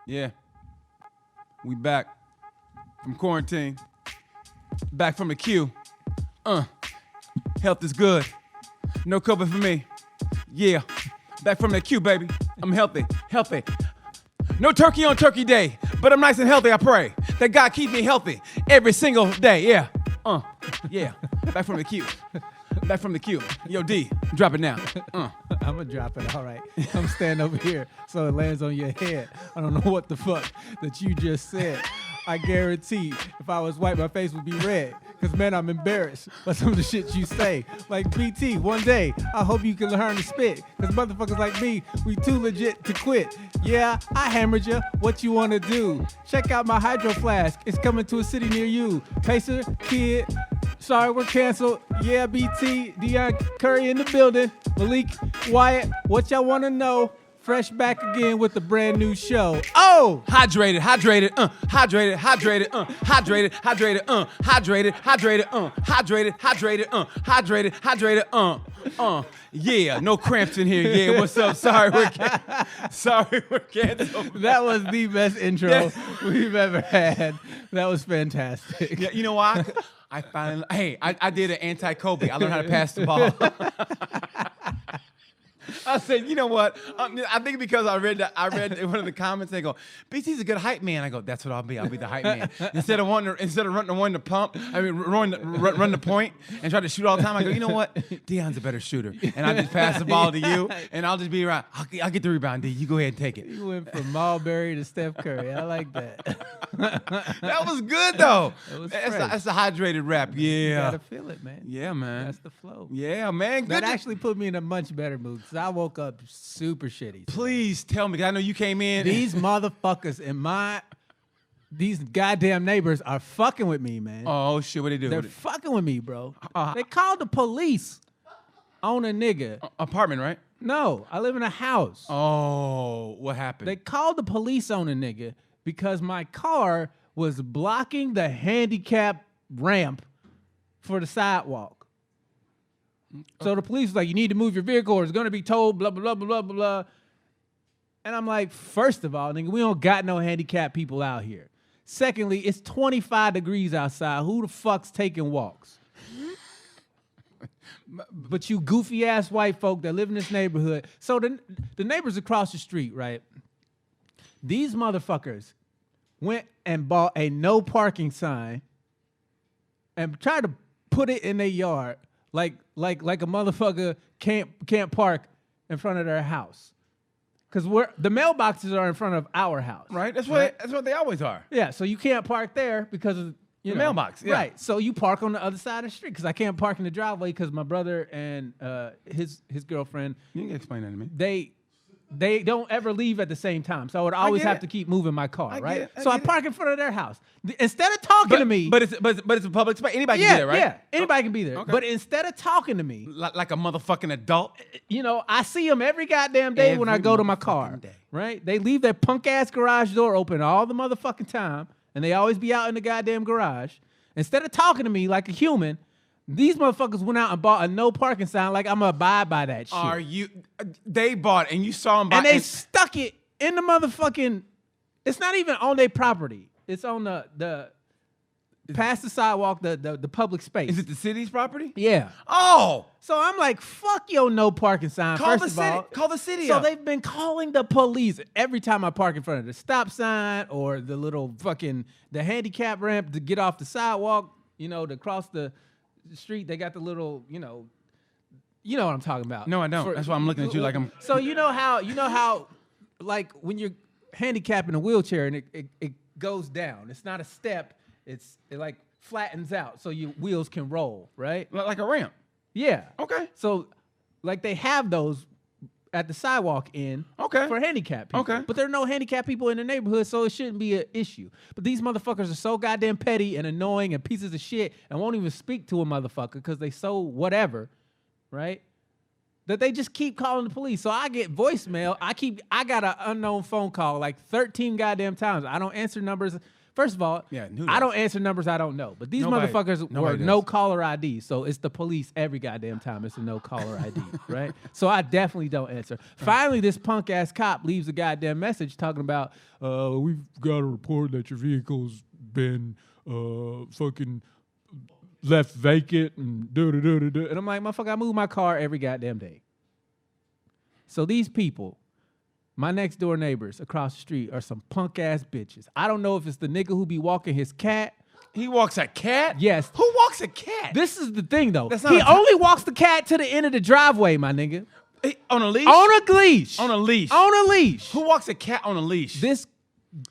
Yeah. We back from quarantine. Back from the queue. Health is good. No COVID for me. Yeah. Back from the queue, baby. I'm healthy. No turkey on Turkey Day, but I'm nice and healthy, I pray. That God keep me healthy every single day. Yeah. Yeah. Back from the queue. Back from the queue. Yo, D, drop it now. I'm gonna drop it, all right. I'm standing over here so it lands on your head. I don't know what the fuck that you just said. I guarantee if I was white, my face would be red. Cause man, I'm embarrassed by some of the shit you say. Like BT, one day, I hope you can learn to spit. Cause motherfuckers like me, we too legit to quit. Yeah, I hammered you. What you wanna do? Check out my hydro flask. It's coming to a city near you. Pacer, kid. Sorry, we're canceled. Yeah, BT, Deon Curry in the building. Malik, Wyatt, what y'all wanna know? Fresh back again with a brand new show. Oh! Hydrated, hydrated, Yeah, no cramps in here. Yeah, what's up? Sorry, we're canceled. That was the best intro we've ever had. That was fantastic. Yeah, you know why? I did an anti-Kobe. I learned how to pass the ball. I said, you know what? I think because I read one of the comments. They go, BT's a good hype man. I go, that's what I'll be. I'll be the hype man. Instead of running the pump, run the point and try to shoot all the time. I go, you know what? Deon's a better shooter, and I just pass the ball to you, and I'll just be around. I'll get the rebound. D, you go ahead and take it. You went from Marbury to Steph Curry. I like that. That was good though. That's a hydrated rap. Yeah, You gotta feel it, man. Yeah, man. That's the flow. Yeah, man. That actually put me in a much better mood. I woke up super shitty. Please tell me, 'cause I know you came in. These motherfuckers in these goddamn neighbors are fucking with me, man. Oh shit, what they do? They're fucking with me, bro. They called the police on a nigga. Apartment, right? No, I live in a house. Oh, what happened? They called the police on a nigga because my car was blocking the handicap ramp for the sidewalk. So the police was like, you need to move your vehicle or it's going to be towed, blah, blah, blah, blah, blah, blah. And I'm like, first of all, nigga, we don't got no handicapped people out here. Secondly, it's 25 degrees outside. Who the fuck's taking walks? But you goofy-ass white folk that live in this neighborhood. So the neighbors across the street, right? These motherfuckers went and bought a no parking sign and tried to put it in their yard. Like a motherfucker can't park in front of their house, because the mailboxes are in front of our house. Right. That's what they always are. Yeah. So you can't park there because of the mailbox. Yeah. Right. So you park on the other side of the street, because I can't park in the driveway because my brother and his girlfriend. You can explain that to me. They don't ever leave at the same time, so I would always have to keep moving my car, right? So I park in front of their house. Instead of talking to me, but it's a public space. Anybody can be there, right? Yeah, anybody can be there. Okay. But instead of talking to me, like a motherfucking adult, I see them every goddamn day when I go to my car, right? They leave their punk ass garage door open all the motherfucking time, and they always be out in the goddamn garage. Instead of talking to me like a human, these motherfuckers went out and bought a no parking sign like I'm going to abide by that shit. They bought it and you saw them buy it. And they stuck it in the motherfucking, it's not even on their property. It's on the past the sidewalk, the public space. Is it the city's property? Yeah. Oh. So I'm like, fuck your no parking sign, Call the city So up. they've been calling the police every time I park in front of the stop sign or the little the handicap ramp to get off the sidewalk, to cross the street. They got the little, you know what I'm talking about. No, I don't. That's why I'm looking at you like I'm. So you know how, like when you're handicapped in a wheelchair and it goes down. It's not a step. It like flattens out so your wheels can roll, right? Like a ramp. Yeah. Okay. So like they have those at the sidewalk end for handicapped people. Okay. But there are no handicapped people in the neighborhood, so it shouldn't be an issue. But these motherfuckers are so goddamn petty and annoying and pieces of shit and won't even speak to a motherfucker because they so whatever, right? That they just keep calling the police. So I get voicemail. I got an unknown phone call like 13 goddamn times. I don't answer numbers. First of all, Yeah, who I does? don't answer numbers I don't know. But these Nobody- motherfuckers were nobody does. no caller ID. So it's the police every goddamn time. It's a no caller ID, right? So I definitely don't answer. Finally, this punk ass cop leaves a goddamn message talking about, we've got a report that your vehicle's been fucking left vacant and do. And I'm like, motherfucker, I move my car every goddamn day. So these people, my next door neighbors across the street, are some punk ass bitches. I don't know if it's the nigga who be walking his cat. He walks a cat? Yes. Who walks a cat? This is the thing though. That's not He a- only walks the cat to the end of the driveway, my nigga. On a leash? On a leash. On a leash. On a leash. Who walks a cat on a leash? This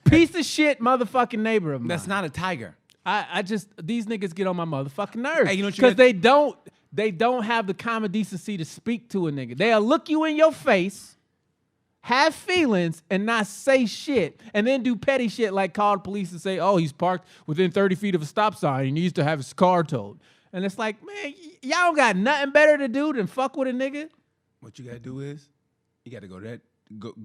piece of shit motherfucking neighbor of mine. That's not a tiger. I just, these niggas get on my motherfucking nerves. Hey, you know what you Because gotta- they don't have the common decency to speak to a nigga. They'll look you in your face, have feelings, and not say shit, and then do petty shit like call the police and say, oh, he's parked within 30 feet of a stop sign. He needs to have his car towed. And it's like, man, y'all don't got nothing better to do than fuck with a nigga? What you gotta do is, you gotta go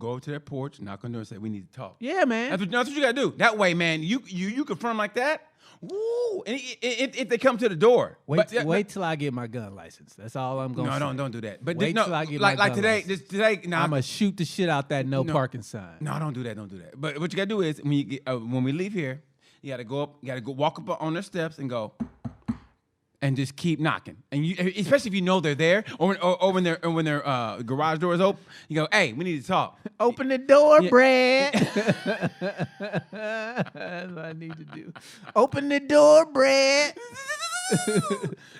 over to that porch, knock on the door and say, we need to talk. Yeah, man. That's what you gotta do. That way, man, you confront like that. Woo! And if they come to the door, Wait till I get my gun license. That's all I'm going to say. No, don't do that. But Wait till I get like my gun today, license. today. Nah, I'm going to shoot the shit out that no parking sign. No, don't do that. Don't do that. But what you gotta do is when we leave here, you gotta go up. You gotta go walk up on their steps and go, and just keep knocking. And you, especially if you know they're there, or when their garage door is open, you go, hey, we need to talk. Open the door, Yeah. Brad. That's what I need to do. Open the door, Brad. That's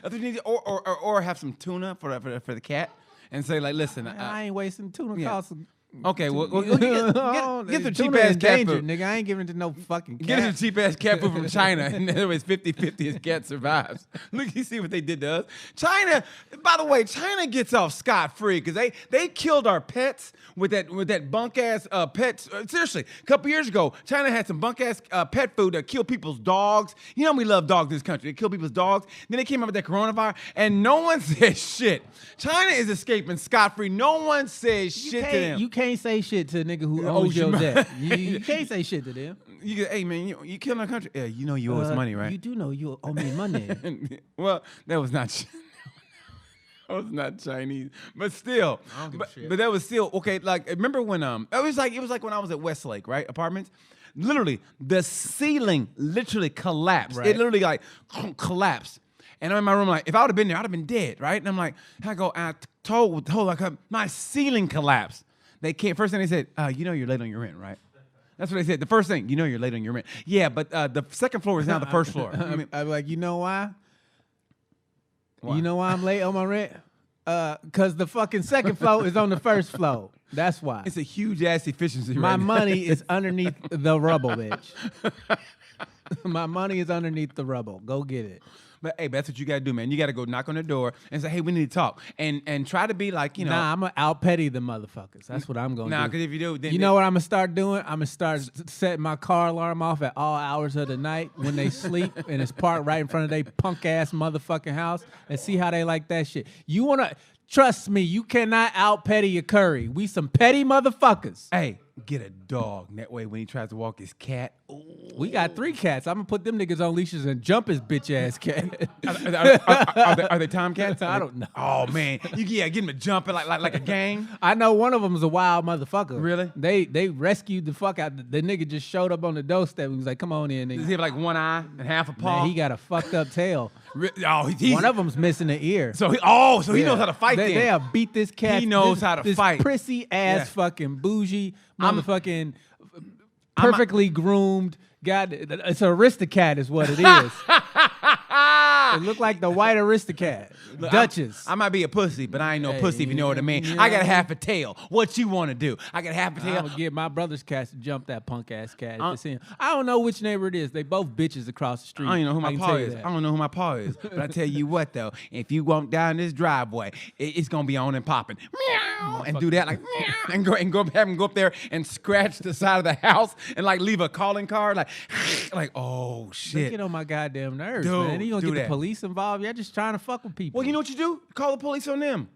what you need to, or have some tuna for the cat, and say like, listen, I ain't wasting tuna yeah. costs. okay, well, get the cheap Tuna ass in cat danger, food. nigga. I ain't giving it to no fucking cat. Get him cheap ass cat food from China, and then it's 50-50 his cat survives. Look, you see what they did to us. China, by the way, China gets off scot-free because they killed our pets with that bunk ass pets. Seriously, a couple years ago, China had some bunk ass pet food that killed people's dogs. You know we love dogs in this country. They kill people's dogs. Then they came up with that coronavirus, and no one said shit. China is escaping scot-free. No one says shit to them. You can't say shit to a nigga who Oh, owes your you- debt. You can't say shit to them. You go, hey man, you killing our country. Yeah, you know you owe us money, right? You do know you owe me money. Well, that was not that was not Chinese, but still, I don't give a shit. but that was still okay. Like, remember when it was like when I was at Westlake, right? Apartments, literally the ceiling literally collapsed. Right. It literally like collapsed, and I'm in my room like, if I would have been there, I'd have been dead, right? And I'm like, I told like my ceiling collapsed. They can't. First thing they said, you know you're late on your rent, right? That's what they said. The first thing, you know you're late on your rent. Yeah, but the second floor is now the first floor. I mean, I'm like, you know why? Why? You know why I'm late on my rent? Cause the fucking second floor is on the first floor. That's why. it's a huge ass efficiency. My right now. money is underneath the rubble, bitch. My money is underneath the rubble. Go get it. But hey, that's what you gotta do, man. You gotta go knock on the door and say, hey, we need to talk, and try to be like, you know, Nah, I'm gonna out petty the motherfuckers. That's what I'm gonna nah, do. because if you do, then You know what I'm gonna start doing? I'm gonna start setting my car alarm off at all hours of the night when they sleep and it's parked right in front of their punk ass motherfucking house and see how they like that shit. You wanna trust me? You cannot out petty a Curry. We some petty motherfuckers. Hey, get a dog. That way, when he tries to walk his cat, We got 3 cats. I'm gonna put them niggas on leashes and jump his bitch ass cat. are they tomcats? I don't know. Oh man, get him to jump like a gang. I know one of them was a wild motherfucker. Really? They rescued the fuck out. The nigga just showed up on the doorstep. He was like, "Come on in, Does nigga." he have like one eye and half a paw? Man, he got a fucked up tail. Oh, he's One of them's missing an ear. so he knows how to fight. They then have beat this cat. He knows this, how to this fight. Prissy ass Yeah. fucking bougie I'm- motherfucking perfectly groomed. God, it's an Aristocat is what it is. It looked like the white Aristocat. Look, Duchess. I might be a pussy, but I ain't no Hey, pussy if you know what I mean. yeah. I got half a tail. What you want to do? I got half a I'm tail. gonna get my brother's cats to jump that punk ass cat. If they see him. I don't know which neighbor it is. They both bitches across the street. I don't even know who my can paw tell you is. that. I don't know who my paw is. But I tell you what, though, if you walk down this driveway, it's gonna be on and popping, meow, and do that like meow, and go have him go up there and scratch the side of the house and like leave a calling card, like oh They shit. get on my goddamn nerves, Dude, man. You gonna do get that. the police involved? You're just trying to fuck with people. Well, you know what you do? Call the police on them.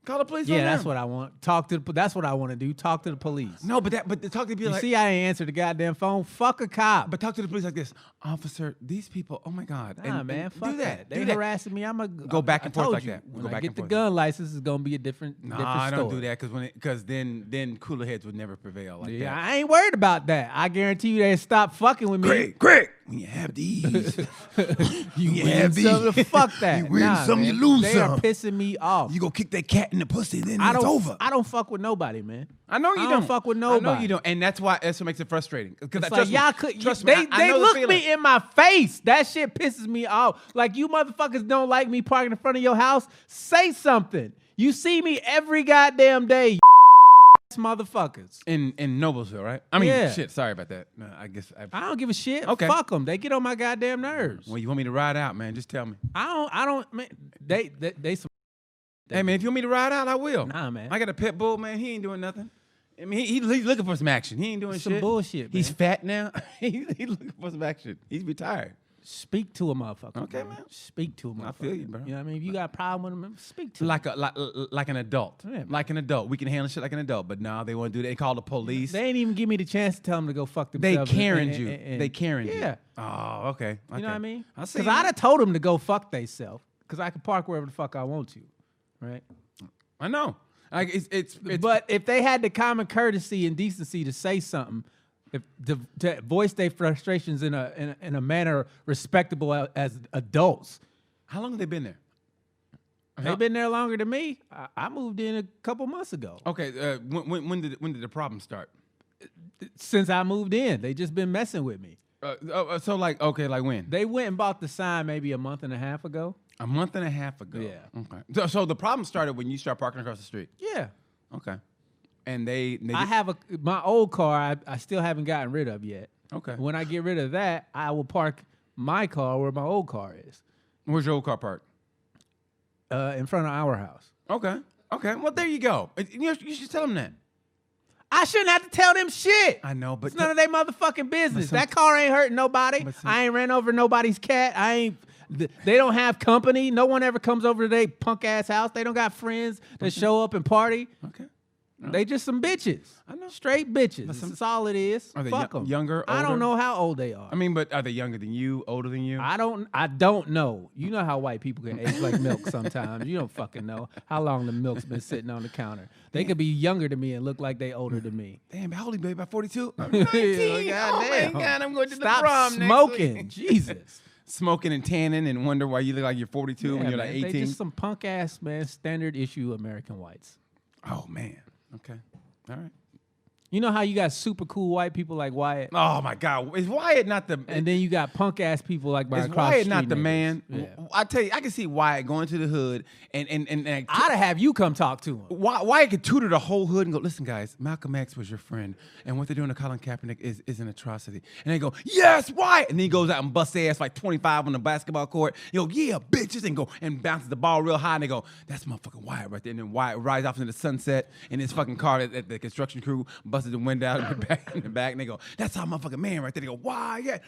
Call the police. Yeah, on that's them. what I want. That's what I want to do. Talk to the police. No, but talk to people You like. see, I ain't answered the goddamn phone. Fuck a cop. But talk to the police like this, officer. These people. Oh my God. Nah, man, and fuck do that. They Do that. harassing me. Go back and forth like that. When Go I back get and the forth. gun license, it's gonna be a different. Nah, different I don't story. do that because then cooler heads would never prevail like Yeah, that. I ain't worried about that. I guarantee you they stop fucking with me. Greg, when you have these, You have win some, these. fuck that. You win some, you man. lose they some. are pissing me off. you go kick that cat in the pussy, then I it's don't. over. I don't fuck with nobody, man. I know you I don't. don't fuck with I know nobody. you don't, and that's what makes it frustrating. Because It's like y'all could. trust me, They I know the look feeling. me in my face. That shit pisses me off. Like you motherfuckers don't like me parking in front of your house. Say something. You see me every goddamn day. You motherfuckers. in Noblesville, right? I mean, Yeah. shit. Sorry about that. No, I guess. I don't give a shit. Okay. Fuck them. They get on my goddamn nerves. Well, you want me to ride out, man? Just tell me. I don't. Man, they some. Hey, man, if you want me to ride out, I will. Nah, man. I got a pit bull, man. He ain't doing nothing. I mean, he's looking for some action. He ain't doing Some shit. bullshit, He's man. fat now. He's looking for some action. He's retired. Speak to a motherfucker. Okay, bro. man. Speak to a motherfucker. I feel you, bro. You know what I mean? If you got a problem with him, speak to him. Like an adult. Yeah, man. Like an adult. We can handle shit like an adult. But now they want to do that. They call the police. They ain't even give me the chance to tell them to go fuck They themselves. Karen and- you. and- They Karen you. Yeah. Oh, okay. You know what I mean? I see. Because I'd have told them to go fuck theyself. Because I can park wherever the fuck I want to. Right? I know. Like it's But if they had the common courtesy and decency to say something, to voice their frustrations in a manner respectable as adults, how long have they been there? they've been there longer than me. I moved in a couple months ago. Okay. When did the problem start? Since I moved in, they just been messing with me. So like when? They went and bought the sign maybe a month and a half ago. A month and a half ago. Yeah. Okay. So the problem started when you start parking across the street. Yeah. Okay. And they I have my old car I still haven't gotten rid of yet. Okay. When I get rid of that, I will park my car where my old car is. Where's your old car parked? In front of our house. Okay. Okay. Well, there you go. You should tell them that. I shouldn't have to tell them shit. I know, but It's none of their motherfucking business. some- That car ain't hurting nobody. But some- I ain't ran over nobody's cat. They don't have company. No one ever comes over to their punk ass house. They don't got friends that show up and party. Okay. They just some bitches. I know. Straight bitches. some- That's all it is. Are they Fuck them. younger, I don't older? know how old they are. I mean, but are they younger than you, older than you? I don't know. You know how white people can age like milk sometimes. You don't fucking know how long the milk's been sitting on the counter. They could be younger than me and look like they older than me. Damn, how old are you, baby? About 42? I'm Yeah, 19. Oh, my goddamn. God, I'm going to Stop the prom smoking. next week. Jesus. Smoking and tanning and wonder why you look like you're 42 when Yeah, you're like man, 18. They just some punk ass, man, standard issue American whites. Oh, man. Okay. All right. You know how you got super cool white people like Wyatt? Oh, my God. Is Wyatt not the... And then you got punk ass people like Is across Wyatt the not street the niggas. man? Yeah. I tell you, I can see Wyatt going to the hood and I'd have you come talk to him. Wyatt could tutor the whole hood and go, listen, guys, Malcolm X was your friend, and what they're doing to Colin Kaepernick is an atrocity. And they go, yes, Wyatt! And then he goes out and busts their ass like 25 on the basketball court. You go, yeah, bitches, and go and bounces the ball real high, and they go, that's motherfucking Wyatt right there. And then Wyatt rides off into the sunset in his fucking car at the construction crew, busted the window out in the back, and they go, that's our motherfucking man right there. They go, Wyatt.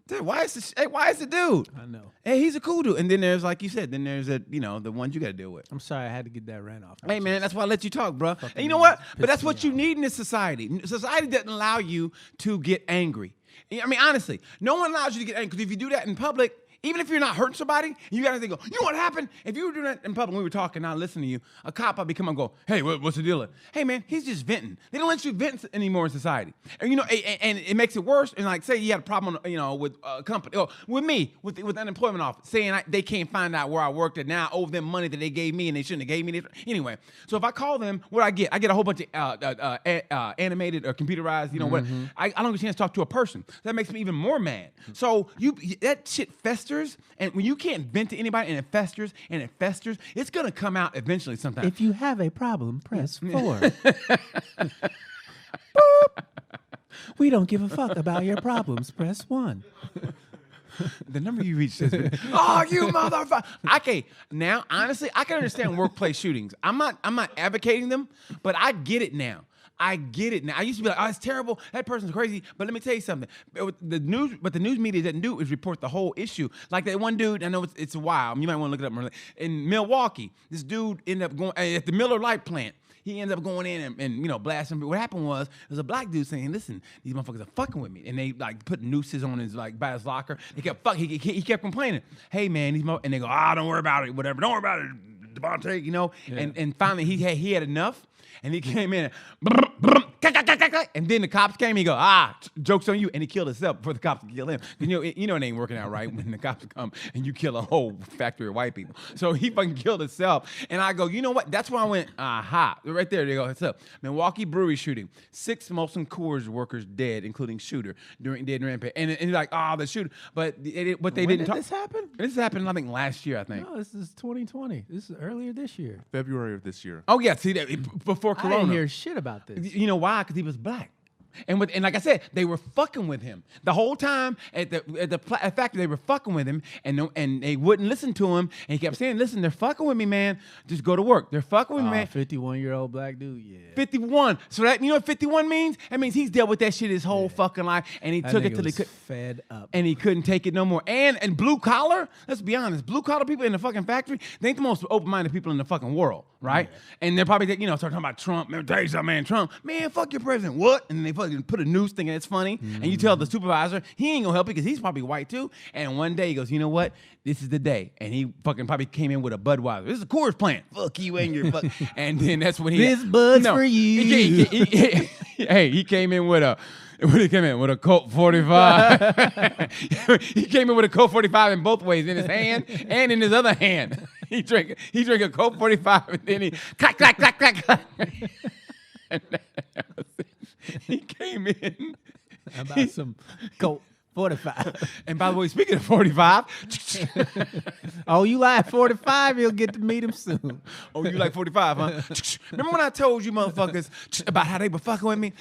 Dude, Wyatt's the dude. I know. Hey, he's a cool dude. And then there's, like you said, the ones you got to deal with. I'm sorry I had to get that rant off. Hey, man, that's why I let you talk, bro. And you know niggas what? But piss that's me what you off. need in this society. Society doesn't allow you to get angry. I mean, honestly, no one allows you to get angry. Because if you do that in public, even if you're not hurting somebody, you got to go, you know what happened? If you were doing that in public, we were talking, not listening to you, a cop would be coming and go, hey, what's the deal? Hey, man, he's just venting. They don't let you vent anymore in society. And, and it makes it worse. And, like, say you had a problem, with a company, or with me, with the unemployment office, saying they can't find out where I worked and now I owe them money that they gave me and they shouldn't have gave me. Anyway, so if I call them, what I get a whole bunch of animated or computerized, what, I don't get a chance to talk to a person. That makes me even more mad. So that shit festers, and when you can't vent to anybody and it festers, it's going to come out eventually sometime. If you have a problem, press 4. Boop. We don't give a fuck about your problems. Press 1. The number you reached says, "Oh, you motherfucker!" Okay, now honestly, I can understand workplace shootings. I'm not advocating them, but I get it now. I get it now. I used to be like, oh, it's terrible. That person's crazy. But let me tell you something. The news media doesn't do is report the whole issue. Like that one dude, I know it's wild. You might want to look it up. In Milwaukee, this dude ended up going at the Miller Lite plant. He ended up going in and blasting. What happened was, there was a black dude saying, listen, these motherfuckers are fucking with me. And they like put nooses on his, like, by his locker. He kept complaining. Hey, man, and they go, don't worry about it, whatever. Don't worry about it, Devontae, Yeah. And finally, he had enough. And he came in and then the cops came. He go, joke's on you. And he killed himself before the cops could kill him. You know it ain't working out right when the cops come and you kill a whole factory of white people. So he fucking killed himself. And I go, you know what? That's why I went, right there. They go, it's up. Milwaukee brewery shooting. 6 Molson Coors workers dead, including shooter, during rampage. And you're like, the shooter. But they didn't talk. This happen? This happened, I think, last year, I think. No, this is 2020. This is earlier this year. February of this year. Oh, yeah. See, that before Corona. I didn't hear shit about this. You know why? Because he was black. And like I said, they were fucking with him the whole time at the factory. They were fucking with him, and they wouldn't listen to him. And he kept saying, "Listen, they're fucking with me, man. Just go to work. They're fucking with me, man." 51-year-old black dude, yeah. 51. So that what 51 means? That means he's dealt with that shit his whole fucking life, and he took it till he could fed up, and he couldn't take it no more. And blue collar, let's be honest, blue collar people in the fucking factory, they ain't the most open-minded people in the fucking world, right? Yeah. And they're probably start talking about Trump. Man, tell you something, man, Trump, man, fuck your president. What? And they fucking put a news thing. And it's funny, and you tell the supervisor he ain't gonna help you because he's probably white too. And one day he goes, you know what? This is the day. And he fucking probably came in with a Budweiser. This is a Coors plant. Fuck you and your fuck. And then that's when this Bud's for you. He came in with a. When he came in with a Colt 45, he came in with a Colt 45 in both ways, in his hand and in his other hand. He drank a Colt 45, and then he clack clack clack clack clack. And he came in. How about some Colt 45? And by the way, speaking of 45, oh, you like 45? You'll get to meet him soon. Oh, you like 45, huh? Remember when I told you motherfuckers about how they were fucking with me?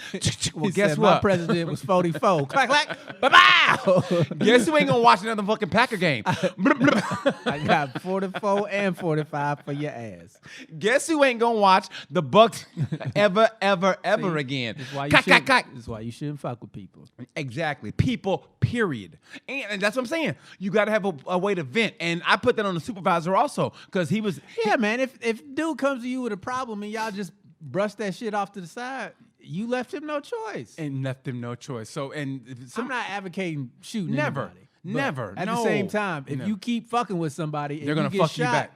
Well, guess what? My president was 44. Clack, clack, bye-bye. Guess who ain't gonna watch another fucking Packer game? I got 44 and 45 for your ass. Guess who ain't gonna watch the Bucks ever again? That's why you shouldn't fuck with people. Exactly. People, period. And that's what I'm saying. You got to have a way to vent. And I put that on the supervisor also because he was... Yeah, man. If dude comes to you with a problem and y'all just brush that shit off to the side, you left him no choice. And left him no choice. So, I'm not advocating shooting never. anybody. Never. At the same time, if you keep fucking with somebody, they're going to fuck you back.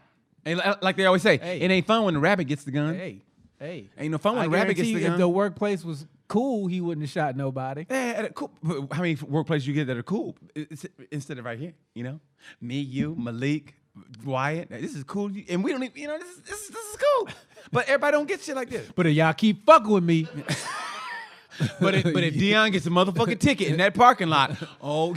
And like they always say, it ain't fun when the rabbit gets the gun. Hey. Ain't no fun when the rabbit gets the gun. If the workplace was cool, he wouldn't have shot nobody. Cool. How many workplaces you get that are cool instead of right here? Me, you, Malik, Wyatt. This is cool, and we don't even. This is cool. But everybody don't get shit like this. But if y'all keep fucking with me. But if Deon gets a motherfucking ticket in that parking lot, y'all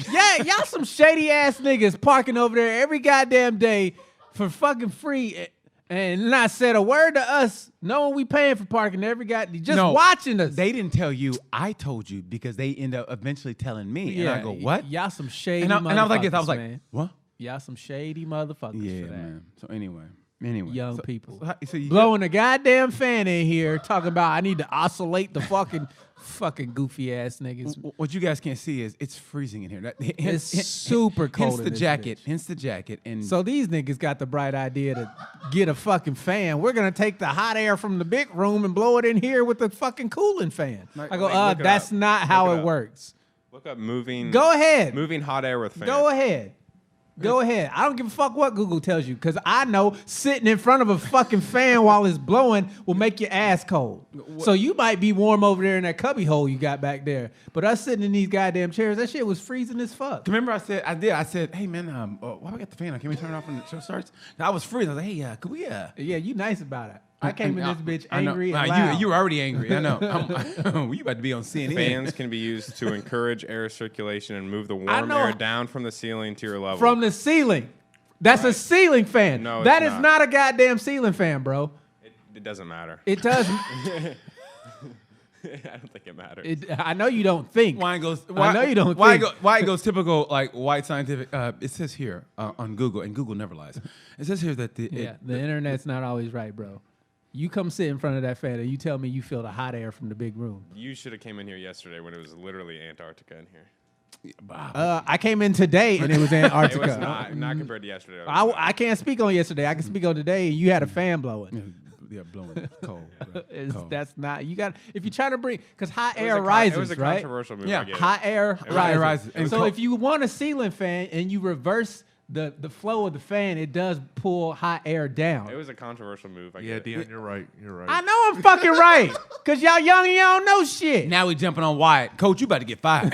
some shady ass niggas parking over there every goddamn day for fucking free. And not said a word to us, knowing we paying for parking every watching us. They didn't tell you. I told you because they end up eventually telling me. Yeah, and I go, what? Y'all some shady motherfuckers. And I was like this. I was like, man. What? Y'all some shady motherfuckers yeah, for that. Man. So anyway. Young people. So you blowing a goddamn fan in here talking about I need to oscillate the fucking goofy ass niggas. What you guys can't see is it's freezing in here. It's super cold. Hence the jacket. And so these niggas got the bright idea to get a fucking fan. We're gonna take the hot air from the big room and blow it in here with the fucking cooling fan. I go, that's not how it works. Look up moving. Go ahead. Moving hot air with fan. Go ahead. Go ahead. I don't give a fuck what Google tells you because I know sitting in front of a fucking fan while it's blowing will make your ass cold. So you might be warm over there in that cubby hole you got back there. But us sitting in these goddamn chairs, that shit was freezing as fuck. Remember I said, hey man, why we got the fan on? Can we turn it off when the show starts? I was freezing. I was like, hey, could we? Yeah, you nice about it. I came in this bitch angry and loud. You were already angry. I know. You about to be on CNN. Fans can be used to encourage air circulation and move the warm air down from the ceiling to your level. From the ceiling. That's a ceiling fan. No, that is not a goddamn ceiling fan, bro. It doesn't matter. It does. I don't think it matters. I know you don't think. Why goes typical like white scientific. It says here on Google, and Google never lies. It says here that the internet's not always right, bro. You come sit in front of that fan and you tell me you feel the hot air from the big room. You should have came in here yesterday when it was literally Antarctica in here. I came in today and it was Antarctica. It was not compared to yesterday. I can't speak on yesterday. I can speak on today, and you had a fan blowing. Yeah, blowing cold. Bro. Cold. That's not you got. If you're trying to bring because hot air It rises, was a right? controversial move. Yeah. I get it. Hot air rises. And So if you want a ceiling fan and you reverse the flow of the fan, it does pull hot air down. It was a controversial move. I Yeah, get it. Deon, you're right. You're right. I know I'm fucking right. Cause y'all young and y'all don't know shit. Now we jumping on Wyatt. Coach, you about to get fired.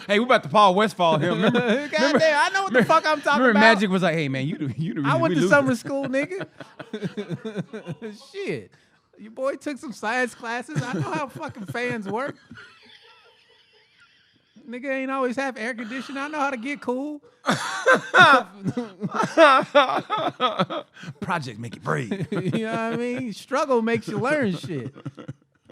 Hey, we about to Paul Westfall him. Remember, Goddamn, I know what the fuck I'm talking remember about. Magic was like, hey, man, you the reason I went we to losing. summer school, nigga. Shit. Your boy took some science classes. I know how fucking fans work. Nigga ain't always have air conditioning. I know how to get cool. Project make it breathe. You know what I mean? Struggle makes you learn shit.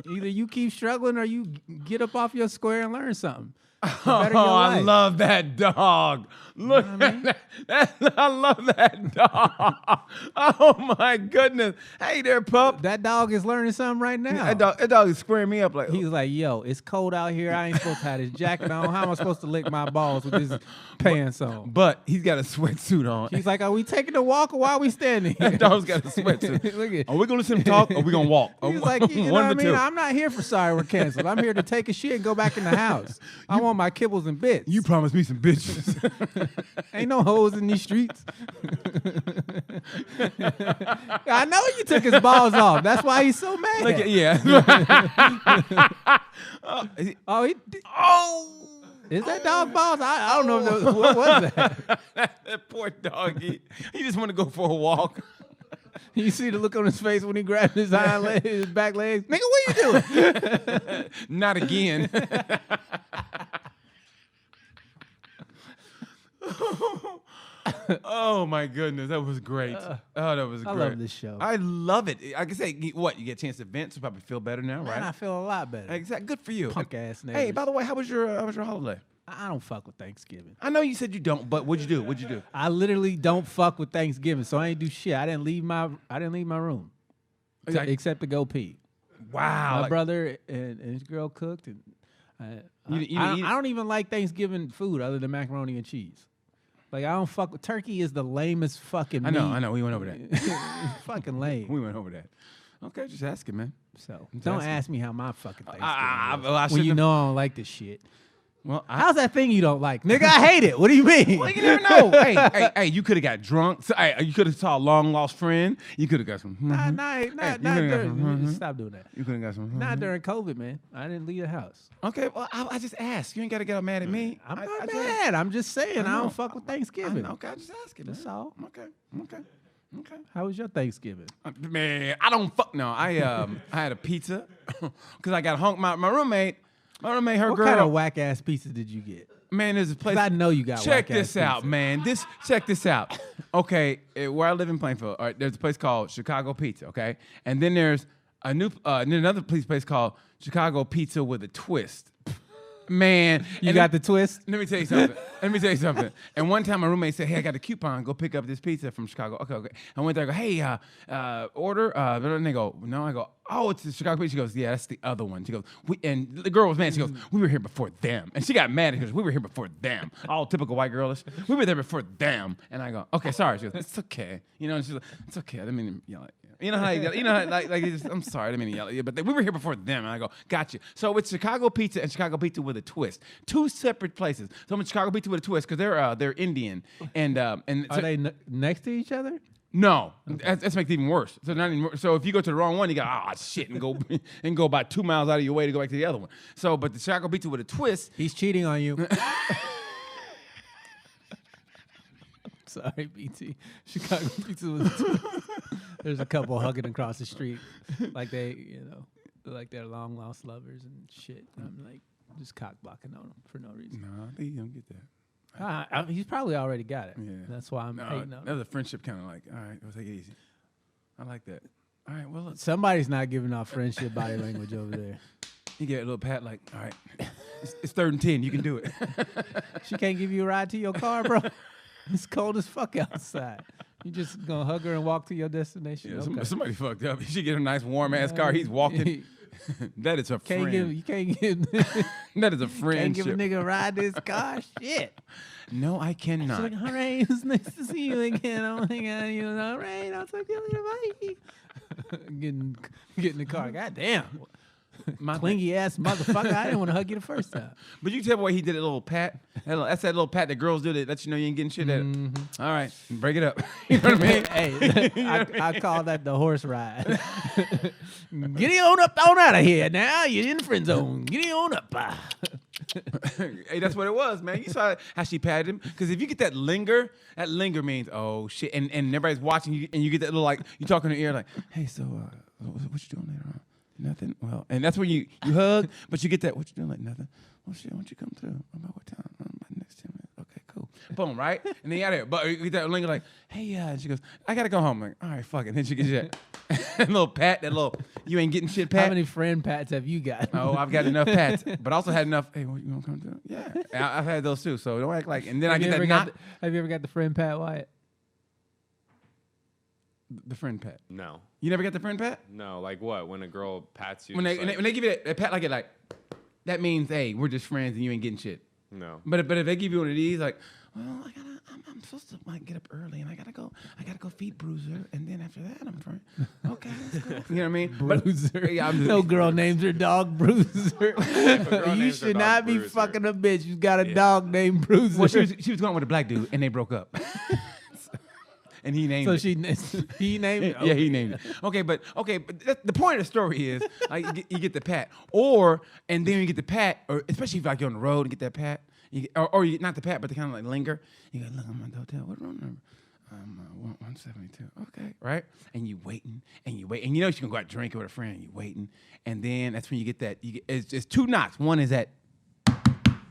Either you keep struggling or you get up off your square and learn something. Oh, I love that dog. Look at that. I love that dog. Oh, my goodness. Hey there, pup. That dog is learning something right now. That dog is squaring me up like, He's like, yo, it's cold out here. I ain't supposed to have this jacket on. How am I supposed to lick my balls with this pants on? but he's got a sweatsuit on. He's like, are we taking a walk or why are we standing here? That dog's got a sweatsuit. Look at Are we going to listen to him talk or are we going to walk? He's like, you know One what I of the mean? two. I'm not here for sorry we're canceled. I'm here to take a shit and go back in the house. I want my kibbles and bits. You promised me some bitches. Ain't no hoes in these streets. I know you took his balls off. That's why he's so mad. Look at, yeah. Oh, is that dog balls? I don't know. What was that? That poor dog. He just want to go for a walk. You see the look on his face when he grabbed his hind leg, his back legs. Nigga, what you doing? Not again. Oh my goodness, that was great. Oh, that was great. I love this show. I love it. I can say, what, you get a chance to vent, so you probably feel better now, right? Man, I feel a lot better. Exactly. Good for you. Punk ass niggas. Hey, by the way, how was your holiday? I don't fuck with Thanksgiving. I know you said you don't, but what'd you do? What'd you do? I literally don't fuck with Thanksgiving, so I ain't do shit. I didn't leave my room except to go pee. Wow. My brother and his girl cooked, and I don't even like Thanksgiving food other than macaroni and cheese. Like I don't fuck with turkey. Is the lamest fucking meat. I know. We went over that. It's fucking lame. We went over that. Okay, just asking, man. So Just don't asking. ask me how my fucking Thanksgiving I was, when you shouldn't know I don't like this shit. Well, How's that thing you don't like, nigga? I hate it. What do you mean? Well, you never know. hey, you could have got drunk. So, you could have saw a long lost friend. You could have got some. Not you during. could've got Stop doing that. You could have got some. Not during COVID, man. I didn't leave the house. Okay, well, I just asked. You ain't got to get all mad at me. I'm not I just- mad. I'm just saying I know. don't fuck with Thanksgiving. Okay, I just asking. That's man. all. Okay. How was your Thanksgiving? Man, I don't fuck. No, I had a pizza because I got hung. My roommate, her What girl. kind of whack ass pizza did you get? Man, there's a place. 'Cause I know you got Check whack-ass this out, pizza. man. Check this out. Okay, where I live in Plainfield, all right, there's a place called Chicago Pizza. Okay, and then there's another place called Chicago Pizza with a twist. Man, You and got the twist? Let me tell you something. And one time my roommate said, "Hey, I got a coupon. Go pick up this pizza from Chicago." Okay. I went there. I go, "Hey, order." And they go, "No." I go, "Oh, it's the Chicago pizza." She goes, "Yeah, that's the other one." She goes, and the girl was mad. She goes, "We were here before them." And she got mad. She goes, "We were here before them." All typical white girlish. We were there before them. And I go, "Okay, sorry." She goes, "It's okay." You know, and she's like, "It's okay." I mean, you know how I'm sorry. I didn't mean to yell at you, but we were here before them. And I go, "Gotcha." So it's Chicago Pizza and Chicago Pizza with a twist. Two separate places. So I'm at Chicago Pizza with a twist because they're Indian and Are they next to each other? no, that's make it even worse. So not even, so if you go to the wrong one, you go shit and go about 2 miles out of your way to go back to the other one. So but the Chicago Pizza with a twist. He's cheating on you. Sorry, BT. Chicago Pizza was. There's a couple hugging across the street, like like they're long lost lovers and shit. I'm like just cock blocking on them for no reason. No, I think you don't get that. He's probably already got it. Yeah. That's why I'm hating on him. That's a friendship kind of like. All right, we'll take it easy. I like that. All right, well, look, Somebody's not giving off friendship body language over there. you get a little pat like, all right, it's 3rd and 10. You can do it. She can't give you a ride to your car, bro. It's cold as fuck outside. You just gonna hug her and walk to your destination? Yeah, Okay. somebody fucked up. He should get a nice warm ass car. He's walking. That is a friend. You can't give That is a can't friendship. give a nigga a ride this car. Shit. No, I cannot. She's like, all right, it's nice to see you again. Oh my God, you know, all right, I'll talk to you later. Bye. Get in the car. God damn. My Clingy ass motherfucker. I didn't want to hug you the first time. But you tell me why he did a little pat. That's that little pat that girls do that lets you know you ain't getting shit at it. All right, break it up. You know what I mean? Hey, I call that the horse ride. Get on up on out of here now. You're in the friend zone. Get on up. Hey, that's what it was, man. You saw how she patted him. Because if you get that linger means, oh, shit. And everybody's watching you, and you get that little, like, you talk in her ear, like, hey, so what you doing later on? Nothing. Well, and that's when you hug, but you get that, what you doing? Like, nothing. Well, shit, why don't you come through? About what time? About next 10 minutes. Okay, cool. Boom, right? And then you out of here. But you get that linger, like, hey, and she goes, I got to go home. I'm like, all right, fuck it. And then she gets that little pat, that little, you ain't getting shit pat. How many friend pats have you got? Oh, I've got enough pats, but I also had enough. Hey, what, you gonna come through? Yeah, I've had those too. So don't act like. And then I get that knot. Have you ever got the friend pat, Wyatt? The friend pat. No. You never got the friend pat? No, like what? When a girl pats you? When just they give you that pat like it, like that means, hey, we're just friends and you ain't getting shit. No. But if they give you one of these, like, well, I'm supposed to like get up early and I gotta go feed Bruiser, and then after that I'm friend. Okay, that's cool. You know what I mean? Bruiser. But, yeah, no girl names her dog Bruiser. You names her should dog not be Bruiser. fucking a bitch. You got a dog named Bruiser. well, she was going with a black dude and they broke up. And he named it. He named it? Yeah, he named it. Okay, but the point of the story is like you get the pat, and then you get the pat, or especially if like you're on the road and get that pat, or you not the pat, but the kind of like linger. You go, look, I'm at the hotel. What room number? 172. Okay, right? And you waiting, and you wait, and you know she's gonna go out drinking with a friend. You waiting, and then that's when you get that. It's two knocks. One is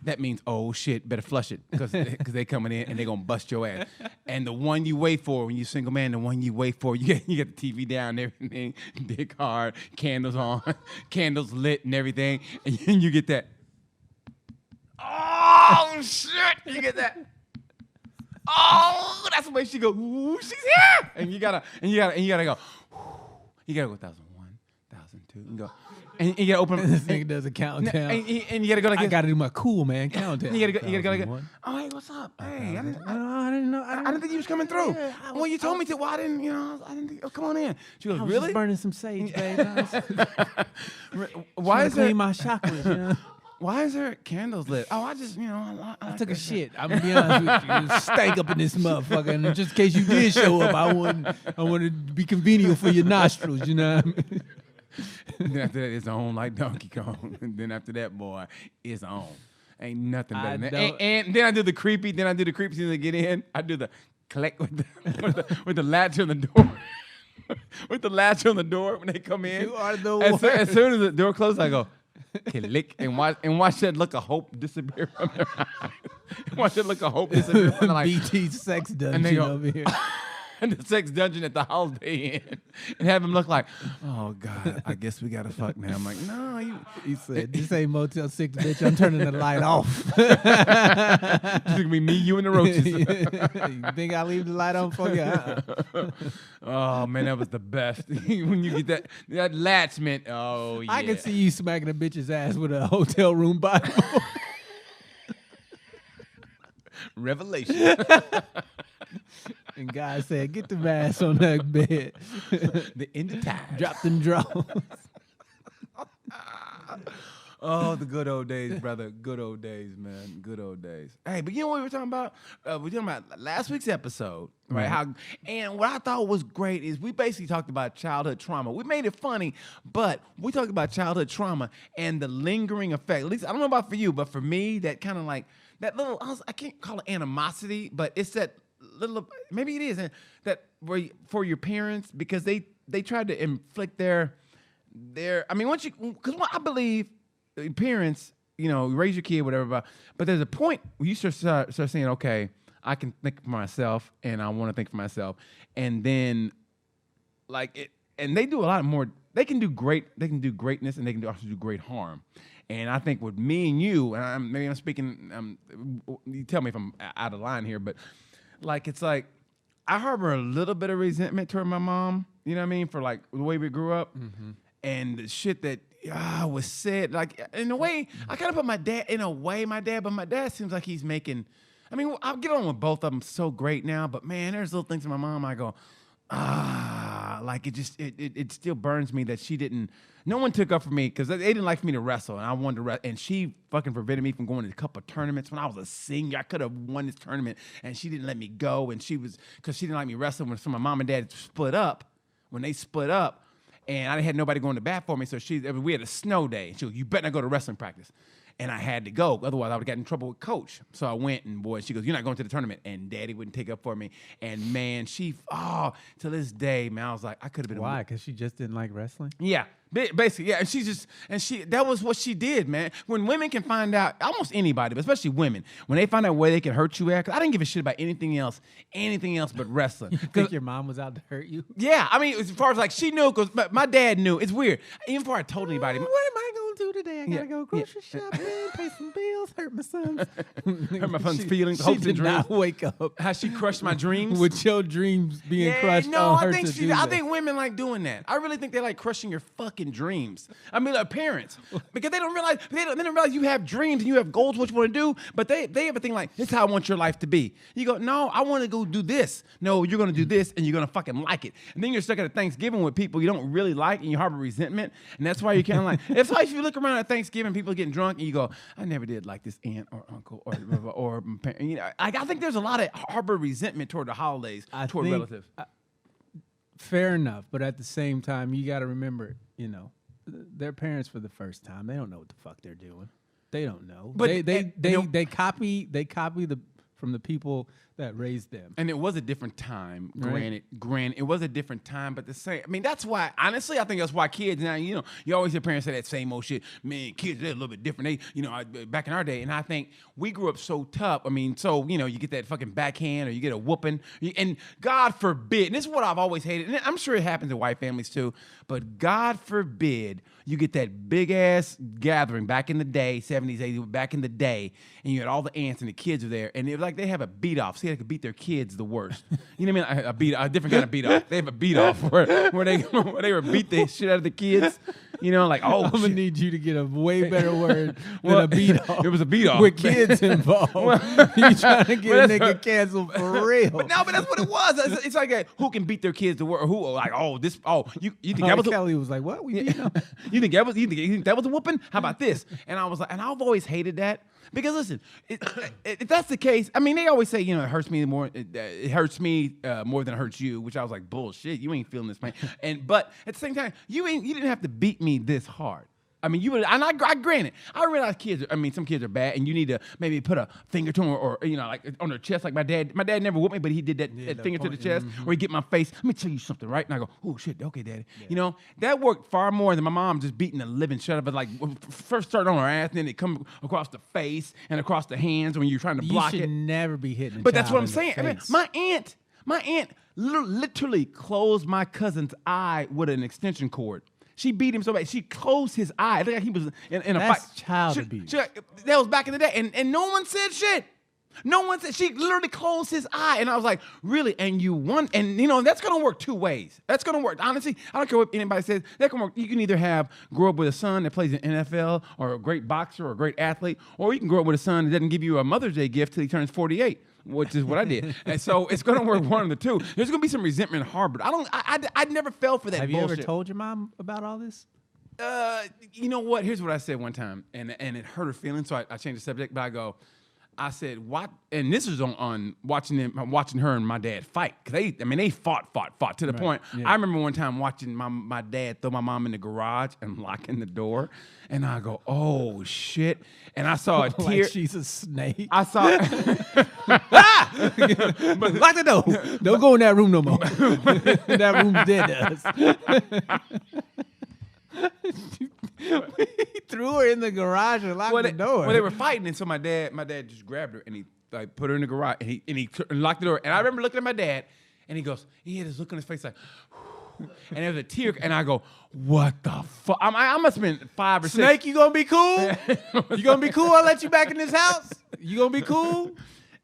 that means, oh shit, better flush it because they coming in and they gonna bust your ass. And the one you wait for when you single man, the one you wait for, you get the TV down and everything, big hard, candles on, candles lit and everything, and you get that. Oh shit! You get that. Oh, that's the way she go. Ooh, she's here, and you gotta go. You gotta go 1,001, 1,002, and go. And you gotta open. This nigga does a countdown. And you gotta go like I this. gotta do my cool man countdown. You gotta go like, 1,001. oh, hey, what's up? Hey, I didn't know. I didn't think you was coming through. Well, you told me to. Well, I didn't think. Oh, come on in. She goes, I was really? just burning some sage, babe. Why is there? clean my chakras? You know? Why is there candles lit? Oh, I just, I took a shit. I'm gonna be honest with you. Stank up in this motherfucker. And just in case you did show up, I wanted to be convenient for your nostrils. You know what I mean? Then after that, it's on like Donkey Kong. And then after that, boy, it's on. Ain't nothing better than that. And then I do the creepy. Then I do the creepy as I get in. I do the collect with the latch on the door. With the latch on the door when they come in. You are the as soon as the door closes, I go, click, and watch that look of hope disappear from their eyes. Watch that look of hope disappear from their eyes. BT sex dungeon they go, over here. And the sex dungeon at the Holiday Inn, and have him look like, oh God, I guess we gotta fuck now. I'm like, no, He said, "This ain't Motel 6, bitch. I'm turning the light off." It's gonna be me, you, and the roaches. You think I leave the light on for you? Oh man, that was the best. When you get that latch meant, oh yeah. I can see you smacking a bitch's ass with a hotel room Bible. Revelation. And God said, "Get the ass on that bed." The end of time. Drop them drawers. Oh, the good old days, brother. Good old days, man. Good old days. Hey, but you know what we were talking about? We were talking about last week's episode, right? And what I thought was great is we basically talked about childhood trauma. We made it funny, but we talked about childhood trauma and the lingering effect. At least I don't know about for you, but for me, that kind of like that little. I can't call it animosity, but it's that little. Maybe it is that for your parents because they tried to inflict their. I mean, once you because I believe. Parents, raise your kid, whatever. But there's a point where you start saying, okay, I can think for myself, and I want to think for myself, and then, like it, and they do a lot more. They can do great. They can do greatness, and they can also do great harm. And I think with me and you, and maybe I'm speaking. You tell me if I'm out of line here, but like it's like I harbor a little bit of resentment toward my mom. You know what I mean? For like the way we grew up and the shit that was said. Like in a way, I kind of put my dad in a way. But my dad seems like he's making. I mean, I'll get on with both of them so great now. But man, there's little things in my mom. I go, like it still burns me that she didn't. No one took up for me because they didn't like for me to wrestle, and I wanted to wrestle. And she fucking prevented me from going to a couple of tournaments when I was a senior. I could have won this tournament, and she didn't let me go. And because she didn't like me wrestling when my mom and dad split up. When they split up, and I had nobody going to bat for me, so we had a snow day. She goes, "You better not go to wrestling practice." And I had to go. Otherwise, I would have gotten in trouble with coach. So I went, and boy, she goes, "You're not going to the tournament." And daddy wouldn't take up for me. And man, to this day, man, I was like, I could have been. Why? Because she just didn't like wrestling? Yeah. Basically, yeah. And that was what she did, man. When women can find out, almost anybody, but especially women, when they find out where they can hurt you at, 'cause I didn't give a shit about anything else but wrestling. You think your mom was out to hurt you? Yeah. I mean, as far as like, she knew, because my dad knew. It's weird. Even before I told anybody. What am I going to do today? I got to go grocery shopping, pay some bills, hurt my sons. Hurt my son's feelings, she hopes, and did dreams. not wake up. How she crushed my dreams. With your dreams being crushed on her to do I that. think women like doing that. I really think they like crushing your fucking dreams. I mean, like parents, because they don't realize you have dreams and you have goals, what you want to do. But they have a thing like, this is how I want your life to be. You go, no, I want to go do this. No, you're gonna do this, and you're gonna fucking like it. And then you're stuck at a Thanksgiving with people you don't really like, and you harbor resentment. And that's why you can't like. It's like if you look around at Thanksgiving, people getting drunk, and you go, I never did like this aunt or uncle or parent. You know, I think there's a lot of harbor resentment toward the holidays, toward relatives. Fair enough, but at the same time, you got to remember, they're parents for the first time. They don't know what the fuck they're doing. They don't know. But they copy from the people that raised them. And it was a different time. Right. Granted, it was a different time, but the same. I mean, that's why. Honestly, I think that's why kids now. You always hear parents say that same old shit. Man, kids they're a little bit different. They, back in our day, and I think we grew up so tough. I mean, so you get that fucking backhand or you get a whooping, and God forbid. And this is what I've always hated. And I'm sure it happens in white families too. But God forbid you get that big ass gathering back in the day, 70s, 80s, back in the day, and you had all the aunts and the kids are there, and it was like they have a beat off. See, they could beat their kids the worst. You know what I mean? A different kind of beat off. They have a beat off where they would beat the shit out of the kids. Like, oh, I'm gonna need you to get a way better word than a beat off. It was a beat off with kids involved. You trying to get a nigga canceled for real? But that's what it was. It's like who can beat their kids to work? Who like you think that was Kelly was like, what? We beat him. You think that was a whooping? How about this? And I was like, and I've always hated that. Because listen, if that's the case, I mean, they always say, it hurts me more. It hurts me more than it hurts you, which I was like, bullshit. You ain't feeling this pain. But at the same time, you didn't have to beat me this hard. I mean, you would, and I granted, I realize some kids are bad, and you need to maybe put a finger to them or like on their chest, like my dad. My dad never whooped me, but he did that finger to the chest, or he get my face. Let me tell you something, right? And I go, oh shit, okay, daddy. Yeah. That worked far more than my mom just beating the living shit out of it. Like first started on her ass, and then it come across the face and across the hands when you're trying to block it. You should never be hitting. But that's what I'm saying. I mean, my aunt literally closed my cousin's eye with an extension cord. She beat him so bad. She closed his eye. It looked like he was in a fight. That's child abuse. That was back in the day. And no one said shit. No one said. She literally closed his eye. And I was like, really? And you won? And, that's going to work two ways. That's going to work. Honestly, I don't care what anybody says. That can work. You can either grow up with a son that plays in NFL or a great boxer or a great athlete, or you can grow up with a son that doesn't give you a Mother's Day gift till he turns 48. Which is what I did. And so it's going to work one of the two. There's going to be some resentment harbored. I never fell for that Have bullshit. You ever told your mom about all this? You know what? Here's what I said one time, and it hurt her feelings, so I changed the subject, but I said, what? And this was on watching her and my dad fight. Because they fought to the point. Yeah. I remember one time watching my dad throw my mom in the garage and locking the door. And I go, oh, shit. And I saw a tear. Like she's a snake. I saw but lock the door. Don't go in that room no more. That room's dead to us. He threw her in the garage and locked the door. Well, they were fighting, and so my dad just grabbed her and he put her in the garage and he locked the door. And I remember looking at my dad, and he goes, he had this look on his face like, and there was a tear, and I go, what the fuck? I must have been 5 or 6. Snake, you gonna be cool? You gonna be cool? I'll let you back in this house. You gonna be cool?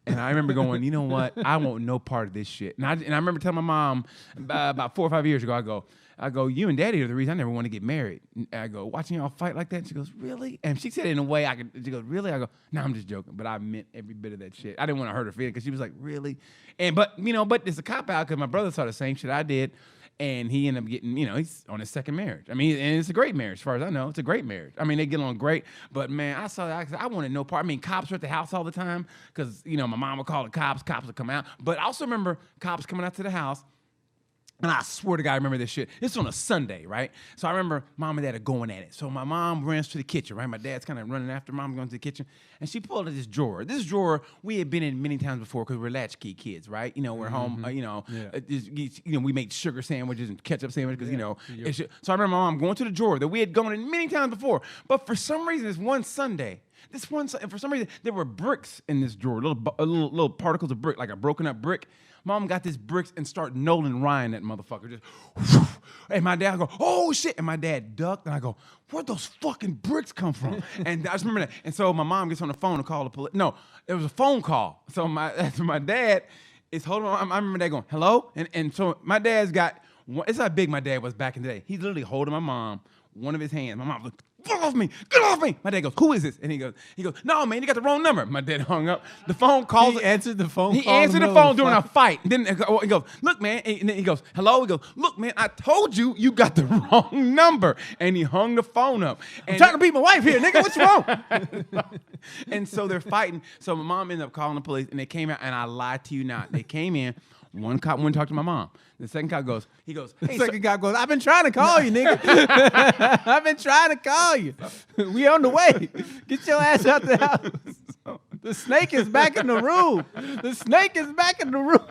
And I remember going, you know what? I want no part of this shit. And I remember telling my mom about 4 or 5 years ago, I go, you and Daddy are the reason I never want to get married. And I go, watching y'all fight like that? And she goes, really? And she said it in a way she goes, really? I go, no, I'm just joking. But I meant every bit of that shit. I didn't want to hurt her feelings because she was like, really? But it's a cop-out because my brother saw the same shit I did. And he ended up getting, he's on his second marriage. I mean, and it's a great marriage, as far as I know. It's a great marriage. I mean, they get along great. But, man, I saw that. I wanted no part. I mean, cops were at the house all the time because, my mom would call the cops. Cops would come out. But I also remember cops coming out to the house. And I swear to God, I remember this shit. This is on a Sunday, right? So I remember Mom and Dad are going at it. So my mom runs to the kitchen, right? My dad's kind of running after Mom, going to the kitchen. And she pulled out this drawer. This drawer we had been in many times before because we're latchkey kids, right? We're home, we make sugar sandwiches and ketchup sandwiches because, So I remember my mom going to the drawer that we had gone in many times before. But for some reason, this one Sunday, for some reason, there were bricks in this drawer, little particles of brick, like a broken up brick. Mom got this bricks and started Nolan Ryan that motherfucker. Just, and my dad go, oh shit. And my dad ducked and I go, where'd those fucking bricks come from? And I just remember that. And so my mom gets on the phone to call the police. No, it was a phone call. So my dad is holding on. I remember that going, hello? And so my dad's got, it's how big my dad was back in the day. He's literally holding my mom, one of his hands. My mom's like, get off me, get off me. My dad goes, who is this? And he goes, no, man, you got the wrong number. My dad hung up. The phone calls. He answered the phone He call answered the phone during a fight. Then he goes, look, man. And then he goes, hello? He goes, look, man, I told you got the wrong number. And he hung the phone up. I'm trying to beat my wife here, nigga. What's wrong? And so they're fighting. So my mom ended up calling the police, and they came out, and I lied to you not. They came in. One cop went and talked to my mom. The second cop goes, hey, the second cop goes, I've been trying to call you, nigga. I've been trying to call you. We on the way. Get your ass out the house. The snake is back in the room. The snake is back in the room.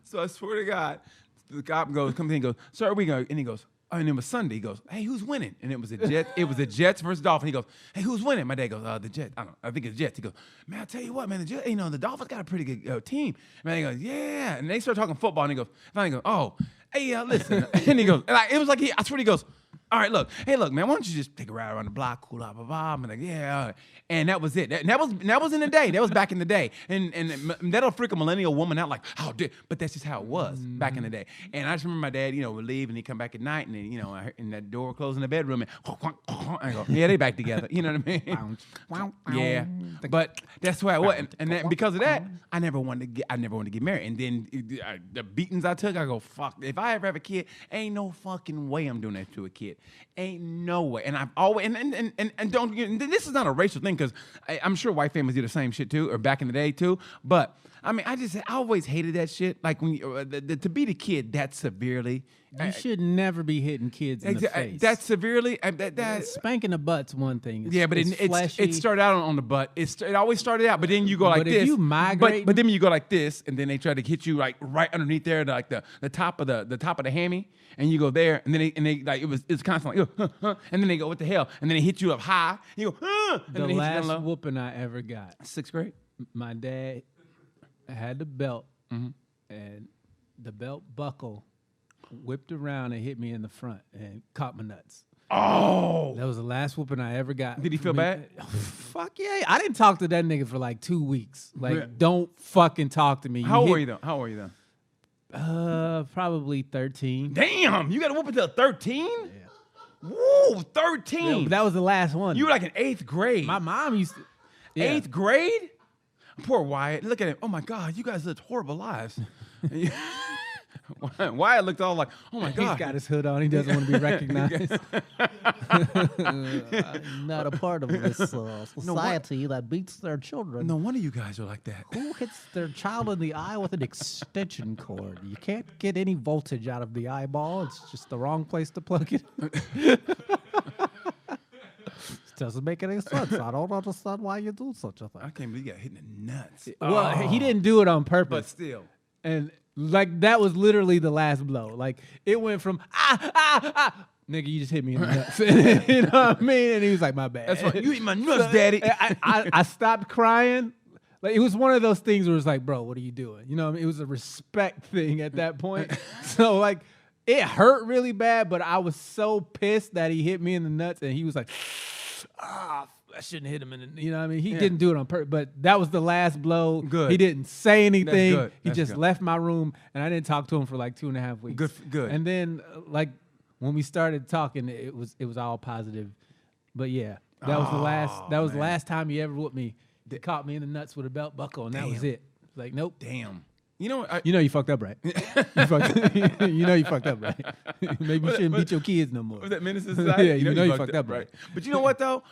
So I swear to God, the cop comes in and goes, sir, we go. And he goes, and it was Sunday. He goes, hey, who's winning? And it was the Jets. It was the Jets versus Dolphins. He goes, hey, who's winning? My dad goes, the Jets. I think it's Jets. He goes, man, I tell you what, man, the Jets, the Dolphins got a pretty good team. And he goes, yeah. And they start talking football. And he goes, oh, hey, listen. And he goes, it was like I swear he goes, all right, look, man, why don't you just take a ride around the block, cool, blah, blah, blah. I'm like, yeah, all right. And that was it. That was in the day. That was back in the day. And that'll freak a millennial woman out like, oh, dude. But that's just how it was back in the day. And I just remember my dad, would leave and he'd come back at night and then, I heard, and that door closed in the bedroom and I go, yeah, they back together. You know what I mean? Yeah. But that's why I was. And then because of that, I never wanted to get married. And then the beatings I took, I go, fuck. If I ever have a kid, ain't no fucking way I'm doing that to a kid. Ain't no way. And I've always and don't. This is not a racial thing because I'm sure white families do the same shit too, or back in the day too. But I mean, I always hated that shit. Like when to beat a kid that severely. You should never be hitting kids in the face. That severely. Spanking the butt's one thing. But it started out on the butt. It always started out, but then you go like this. If you migrate, but then you go like this, and then they try to hit you like right underneath there, like the top of the hammy, and you go there, and then they like it's constantly and then they go, what the hell, and then they hit you up high. You go and the then last whooping I ever got, 6th grade. My dad had the belt, and the belt buckle whipped around and hit me in the front and caught my nuts. Oh, that was the last whooping I ever got. Did he feel bad? Fuck yeah! I didn't talk to that nigga for like 2 weeks. Like, don't fucking talk to me. How old were you then? Probably 13. Damn, you got to whoop until 13? Yeah. Woo, 13. Yeah, but that was the last one. You were like in 8th grade. My mom used to. Yeah. 8th grade? Poor Wyatt. Look at him. Oh my God, you guys lived horrible lives. Wyatt looked all like, oh my God. He's got his hood on. He doesn't want to be recognized. I'm not a part of this society that beats their children. No wonder you guys are like that. Who hits their child in the eye with an extension cord? You can't get any voltage out of the eyeball. It's just the wrong place to plug it. Doesn't make any sense. I don't understand why you do such a thing. I can't believe you got hit in the nuts. Well, he didn't do it on purpose. But still. And like that was literally the last blow. Like it went from nigga, you just hit me in the nuts. You know what I mean? And he was like, my bad. That's right. You hit my nuts, daddy. I stopped crying. Like it was one of those things where it's like, bro, what are you doing? You know what I mean? It was a respect thing at that point. So like it hurt really bad, but I was so pissed that he hit me in the nuts and he was like, I shouldn't hit him. You know what I mean? He didn't do it on purpose, but that was the last blow. Good. He didn't say anything. good. He That's just good. left my room, and I didn't talk to him for like 2.5 weeks. Good. And then, like, when we started talking, it was all positive. But yeah, that was the last. That was the last time he ever whooped me. He caught me in the nuts with a belt buckle, and that was it. Like, nope. Damn. You know what? You know you fucked up, right? you know you fucked up, right? Maybe you shouldn't beat your kids no more. Was that Menace to Society? Yeah, you know you fucked up, right? But you know what though?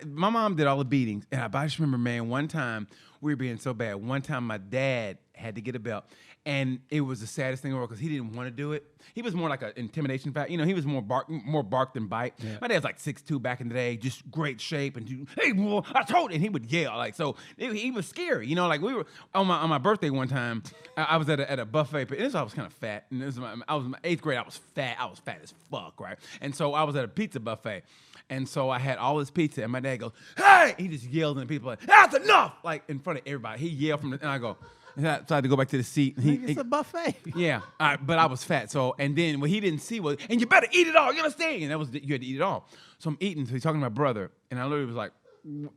My mom did all the beatings, and I just remember, man, one time we were being so bad. One time my dad had to get a belt, and it was the saddest thing in the world because he didn't want to do it. He was more like an intimidation factor. You know, he was more bark than bite. Yeah. My dad's like 6'2" back in the day, just great shape, and hey, boy, I told you, and he would yell like so. He was scary. You know, like we were on my birthday one time. I was at a buffet, but I was kind of fat, and I was in my 8th grade. I was fat. I was fat as fuck, right? And so I was at a pizza buffet, and so I had all this pizza, and my dad goes, "Hey!" He just yelled, and people like, "That's enough!" Like in front of everybody. He yelled and I go. So I had to go back to the seat. And It's a buffet. Yeah, but I was fat. So, and then what he didn't see was, and you better eat it all. You understand? And that was you had to eat it all. So I'm eating. So he's talking to my brother, and I literally was like,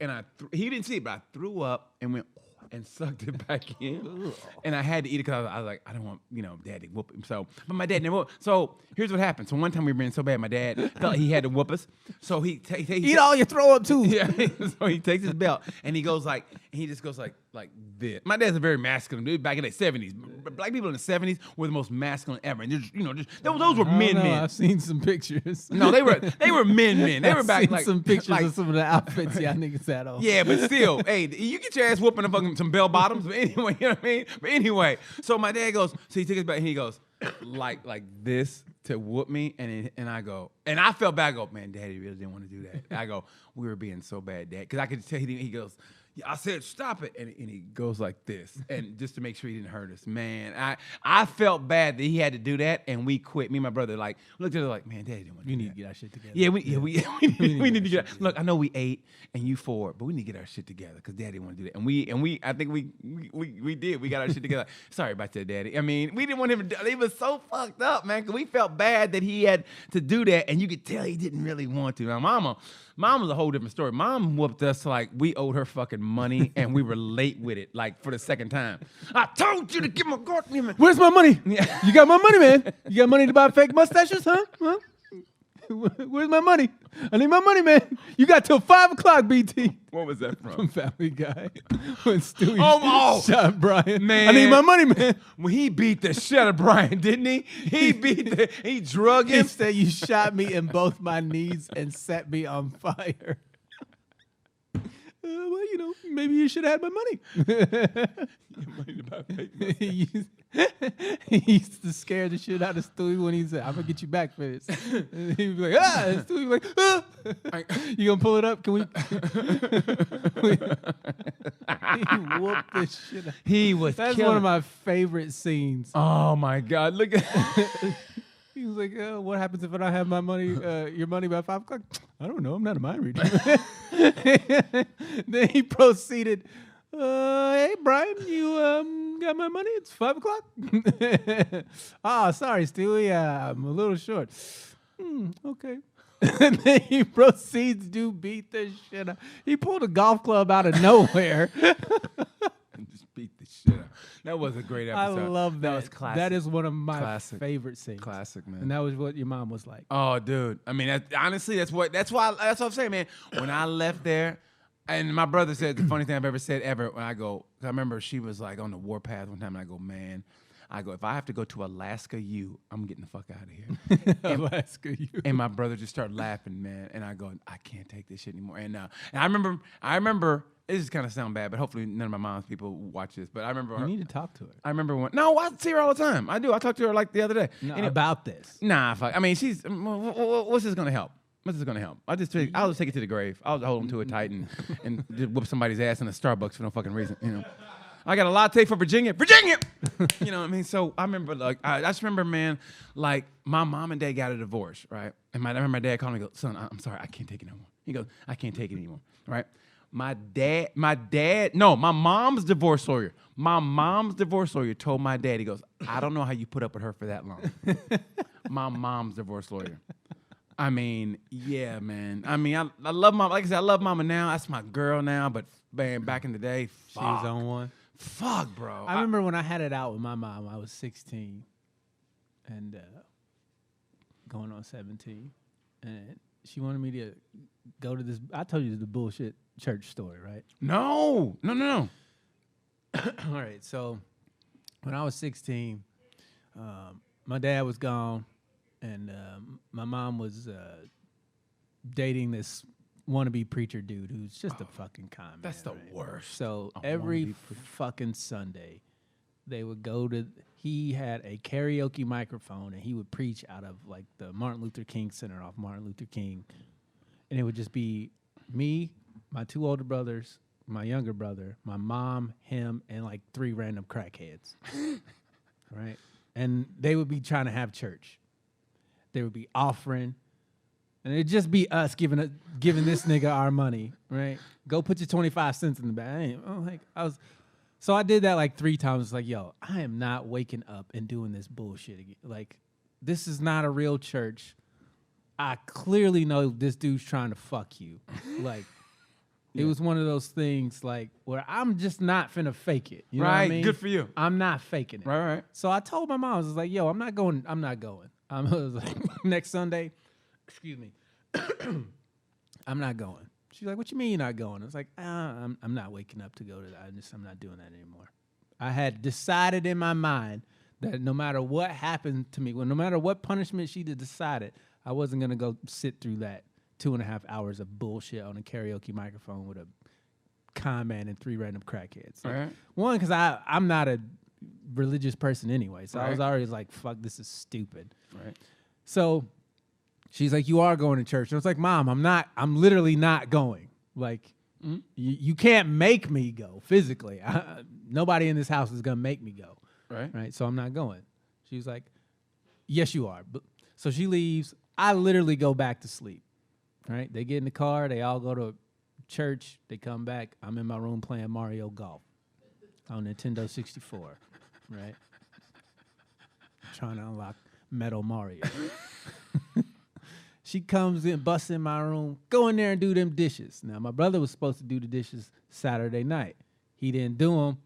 and he didn't see it, but I threw up and went and sucked it back in. And I had to eat it because I was like, I don't want dad to whoop him. So, but my dad never whooped. So here's what happened. So one time we were being so bad, my dad felt he had to whoop us. So he eat all your throw up too. Yeah. So he takes his belt and he just goes like this. My dad's a very masculine dude back in the 70s. Black people in the 70s were the most masculine ever. And those were men. I've seen some pictures. No, they were men. They were back like some pictures of some of the outfits y'all niggas had on. Yeah, but still, hey, you get your ass whooping fucking some bell bottoms. But anyway, you know what I mean? But anyway, so my dad goes, so he took his belt and he goes, like this to whoop me, and I go, and I felt bad. I go, man, Daddy really didn't want to do that. I go, we were being so bad, Dad, because I could tell he goes, yeah, I said stop it, and he goes like this, and just to make sure he didn't hurt us, man. I felt bad that he had to do that, and we quit. Me and my brother like looked at it like, man, Daddy didn't want to. You do need that. to get our shit together. Yeah, we need to get. Look, I know we 8 and you 4, but we need to get our shit together because Daddy didn't want to do that, and I think we did. We got our shit together. Sorry about that, Daddy. I mean, we didn't want him to. He was so fucked up, man. Because we felt bad that he had to do that, and you could tell he didn't really want to. Now, Mom was a whole different story. Mom whooped us like we owed her fucking money, and we were late with it, like for the second time. I told you to give my goddamn. Where's my money? Yeah. You got my money, man. You got money to buy fake mustaches, huh? Where's my money? I need my money, man. You got till 5 o'clock, BT. What was that from? From Family Guy. When Stewie shot Brian. Man. I need my money, man. When he beat the shit out of Brian, didn't he? He drug He him. said you shot me in both my knees and set me on fire. Well, maybe you should have had my money. He used to scare the shit out of Stewie when he said, I'm going to get you back for this. And he'd be like, and Stewie would be like, you going to pull it up? Can we? He whooped the shit out. He was That's killing. one of my favorite scenes. Oh my God! Look at. He was like, what happens if I don't have my money, your money by 5 o'clock? I don't know. I'm not a mind reader. Then he proceeded, hey, Brian, you got my money? It's 5 o'clock. Sorry, Stewie. I'm a little short. Okay. And then he proceeds to beat the shit out. He pulled a golf club out of nowhere. Just beat the shit out. That was a great I episode. love that. That was classic. That is one of my Classic. favorite scenes. Classic, man. And that was what your mom was like. Oh, dude. I mean, honestly, that's what I'm saying, man. When I left there, and my brother said the funniest thing I've ever said ever. When I remember she was like on the warpath one time, and I go, man. If I have to go to Alaska, I'm getting the fuck out of here. Alaska, And my brother just started laughing, man. And I go, I can't take this shit anymore. And I remember. This is kind of sound bad, but hopefully none of my mom's people watch this. But I remember You need to talk to her. I remember when. No, I see her all the time. I do. I talk to her like the other day. No, about this. Nah, fuck. I mean, she's. What's this gonna help? What's this gonna help? I'll just take it to the grave. I'll hold them to it tight and just whoop somebody's ass in a Starbucks for no fucking reason. I got a latte for Virginia. You know what I mean? So I remember, I just remember, man, like my mom and dad got a divorce, right? And I remember my dad called me and goes, son, I'm sorry, I can't take it no more. He goes, I can't take it anymore, right? My mom's divorce lawyer. My mom's divorce lawyer told my dad, he goes, I don't know how you put up with her for that long. My mom's divorce lawyer. I mean, yeah, man. I mean, I love mama. Like I said, I love mama now. That's my girl now. But man, back in the day, She was on one. fuck, bro. I remember when I had it out with my mom. I was 16 and going on 17, and she wanted me to go to this. I told you the bullshit church story, right? No. All right. So when I was 16, my dad was gone, and my mom was dating this wannabe preacher dude who's just a fucking con man. That's the right? worst. So A every wannabe preacher. fucking Sunday, they would go to. He had a karaoke microphone, and he would preach out of like the Martin Luther King Center off Martin Luther King, and it would just be me, my 2 older brothers, my younger brother, my mom, him, and like 3 random crackheads. Right? And they would be trying to have church. They would be offering, and it'd just be us giving this nigga our money, right? Go put your 25 cents in the bag. So I did that like 3 times. It's like, yo, I am not waking up and doing this bullshit again. Like, this is not a real church. I clearly know this dude's trying to fuck you. Like, it was one of those things like where I'm just not finna fake it. You know what I mean? Good for you. I'm not faking it. Right. So I told my mom, I was like, yo, I'm not going. I was like, next Sunday, excuse me, I'm not going. She's like, what you mean you're not going? I was like, I'm not waking up to go to that. I'm not doing that anymore. I had decided in my mind that no matter what happened to me, no matter what punishment she decided, I wasn't going to go sit through that 2.5 hours of bullshit on a karaoke microphone with a con man and 3 random crackheads. Like, Right. one, because I'm not a religious person anyway, so I was Right. already like, fuck, this is stupid. Right. So she's like, you are going to church. And I was like, Mom, I'm literally not going. Like, you can't make me go physically. Nobody in this house is going to make me go. Right. So I'm not going. She was like, yes, you are. So she leaves. I literally go back to sleep. Right. They get in the car. They all go to church. They come back. I'm in my room playing Mario Golf on Nintendo 64. Right. Trying to unlock Metal Mario. She comes in, busts in my room, go in there and do them dishes. Now, my brother was supposed to do the dishes Saturday night. He didn't do them.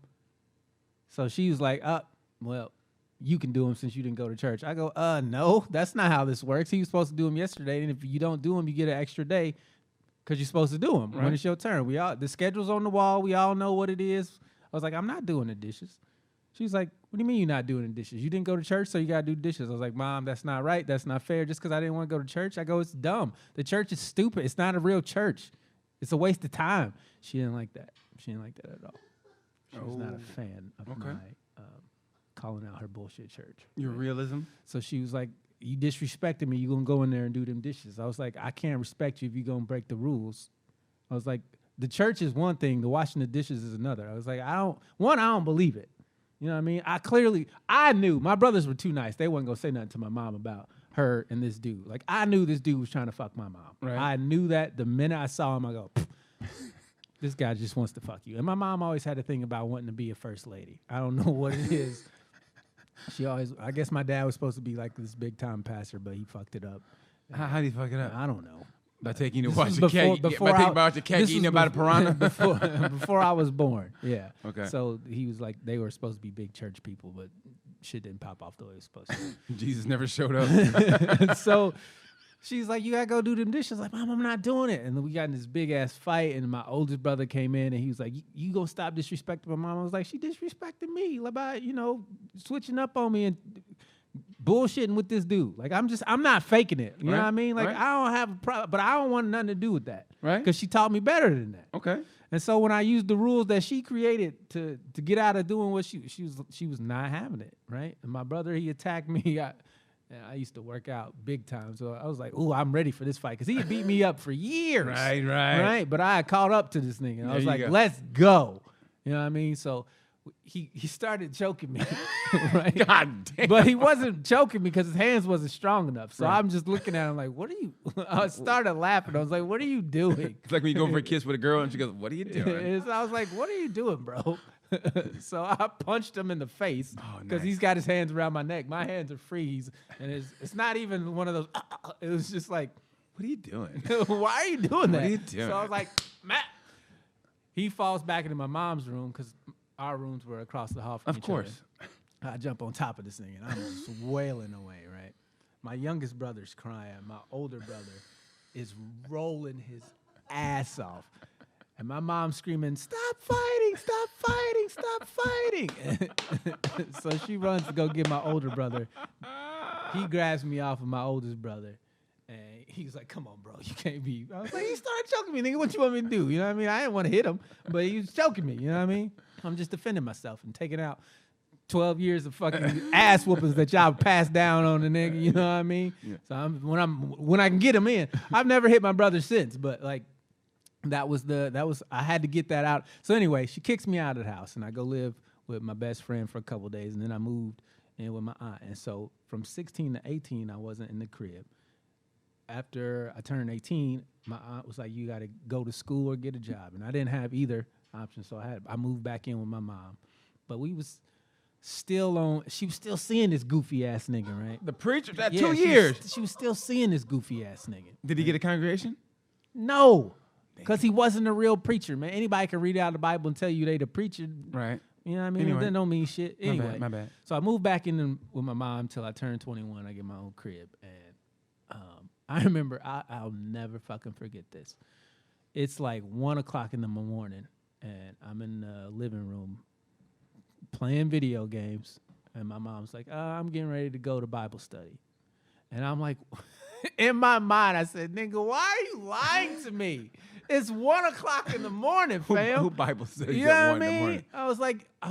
So she was like, well, you can do them since you didn't go to church. I go, no, that's not how this works. He was supposed to do them yesterday, and if you don't do them, you get an extra day because you're supposed to do them when it's your turn. The schedule's on the wall. We all know what it is. I was like, I'm not doing the dishes. She was like, what do you mean you're not doing the dishes? You didn't go to church, so you got to do dishes. I was like, Mom, that's not right. That's not fair. Just because I didn't want to go to church, I go, it's dumb. The church is stupid. It's not a real church. It's a waste of time. She didn't like that. She didn't like that at all. She was not a fan of my calling out her bullshit church. Your realism. So she was like, you disrespected me. You going to go in there and do them dishes. I was like, I can't respect you if you're going to break the rules. I was like, the church is one thing. The washing the dishes is another. I was like, I don't believe it. You know what I mean? I knew my brothers were too nice. They wasn't going to say nothing to my mom about her and this dude. Like, I knew this dude was trying to fuck my mom. Right. I knew that the minute I saw him, I go, this guy just wants to fuck you. And my mom always had a thing about wanting to be a first lady. I don't know what it is. I guess my dad was supposed to be like this big time pastor, but he fucked it up. How do you fuck it up? I don't know. By taking you to This watch was the cat. before By taking I- about the cat this eating was about a piranha. before I was born. Yeah. Okay. So he was like, they were supposed to be big church people, but shit didn't pop off the way it was supposed to. Jesus never showed up. So she's like, you gotta go do them dishes. Like, Mom, I'm not doing it. And then we got in this big ass fight, and my oldest brother came in, and he was like, you gonna stop disrespecting my mom? I was like, she disrespected me, like by switching up on me and bullshitting with this dude. Like, I'm not faking it. You know what I mean? Like, I don't have a problem, but I don't want nothing to do with that. Right. Because she taught me better than that. Okay. And so when I used the rules that she created to get out of doing what she was not having it, right? And my brother, he attacked me. I used to work out big time, so I was like, "Ooh, I'm ready for this fight," because he had beat me up for years. Right. But I had caught up to this nigga, and I was There like, you go. "Let's go." You know what I mean? So he started choking me, right? God damn. But he wasn't choking me because his hands wasn't strong enough. So I'm just looking at him like, "What are you?" I started laughing. I was like, "What are you doing?" It's like when you go for a kiss with a girl and she goes, "What are you doing?" So I was like, "What are you doing, bro?" So I punched him in the face because he's got his hands around my neck. My hands are free, and it's not even one of those. It was just like, what are you doing? why are you doing that? What are you doing? So I was like, Matt. He falls back into my mom's room because our rooms were across the hall from each other. Of course. I jump on top of this thing, and I'm just wailing away, right? My youngest brother's crying. My older brother is rolling his ass off. And my mom's screaming, stop fighting, stop fighting, stop fighting. So she runs to go get my older brother. He grabs me off of my oldest brother. And he's like, come on, bro, you can't be. I was like, he started choking me, nigga. What you want me to do? You know what I mean? I didn't want to hit him, but he was choking me. You know what I mean? I'm just defending myself and taking out 12 years of fucking ass whoopings that y'all passed down on the nigga. You know what I mean? Yeah. So when I can get him in, I've never hit my brother since, but like, I had to get that out. So anyway, she kicks me out of the house, and I go live with my best friend for a couple of days, and then I moved in with my aunt. And so from 16 to 18, I wasn't in the crib. After I turned 18, my aunt was like, you got to go to school or get a job. And I didn't have either option, so I moved back in with my mom. But she was still seeing this goofy-ass nigga, right? The preacher, 2 years. She was still seeing this goofy-ass nigga. Did he get a congregation? No. Because he wasn't a real preacher, man. Anybody can read out the Bible and tell you they the preacher. Right. You know what I mean? Anyway. That don't mean shit. Anyway. My bad. So I moved back in with my mom until I turned 21. I get my own crib. And I remember, I'll never fucking forget this. It's like 1 o'clock in the morning, and I'm in the living room playing video games. And my mom's like, I'm getting ready to go to Bible study. And I'm like, in my mind, I said, nigga, why are you lying to me? It's 1 o'clock in the morning, fam. Who Bible studies you know at what 1 I in the mean? morning? I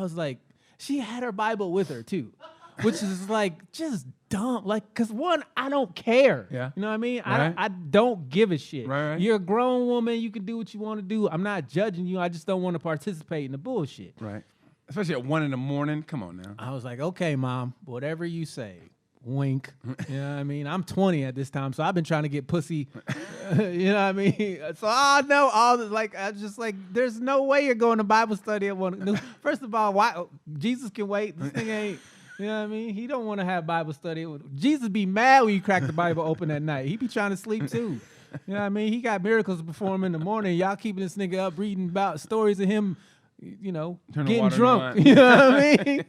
was like, she had her Bible with her too, which is like just dumb. Like, cause one, I don't care. Yeah. You know what I mean? Right. I don't give a shit. Right. You're a grown woman. You can do what you want to do. I'm not judging you. I just don't want to participate in the bullshit. Right. Especially at 1 in the morning. Come on now. I was like, okay, mom, whatever you say. Wink. You know what I mean? I'm 20 at this time, so I've been trying to get pussy. You know what I mean? So I know all this. Like, I just like, there's no way you're going to Bible study at 1. First of all, why Jesus can wait? This thing ain't. You know what I mean? He don't want to have Bible study. Jesus be mad when you crack the Bible open at night. He be trying to sleep too. You know what I mean? He got miracles to perform in the morning. Y'all keeping this nigga up reading about stories of him, you know, getting drunk. You know what I mean?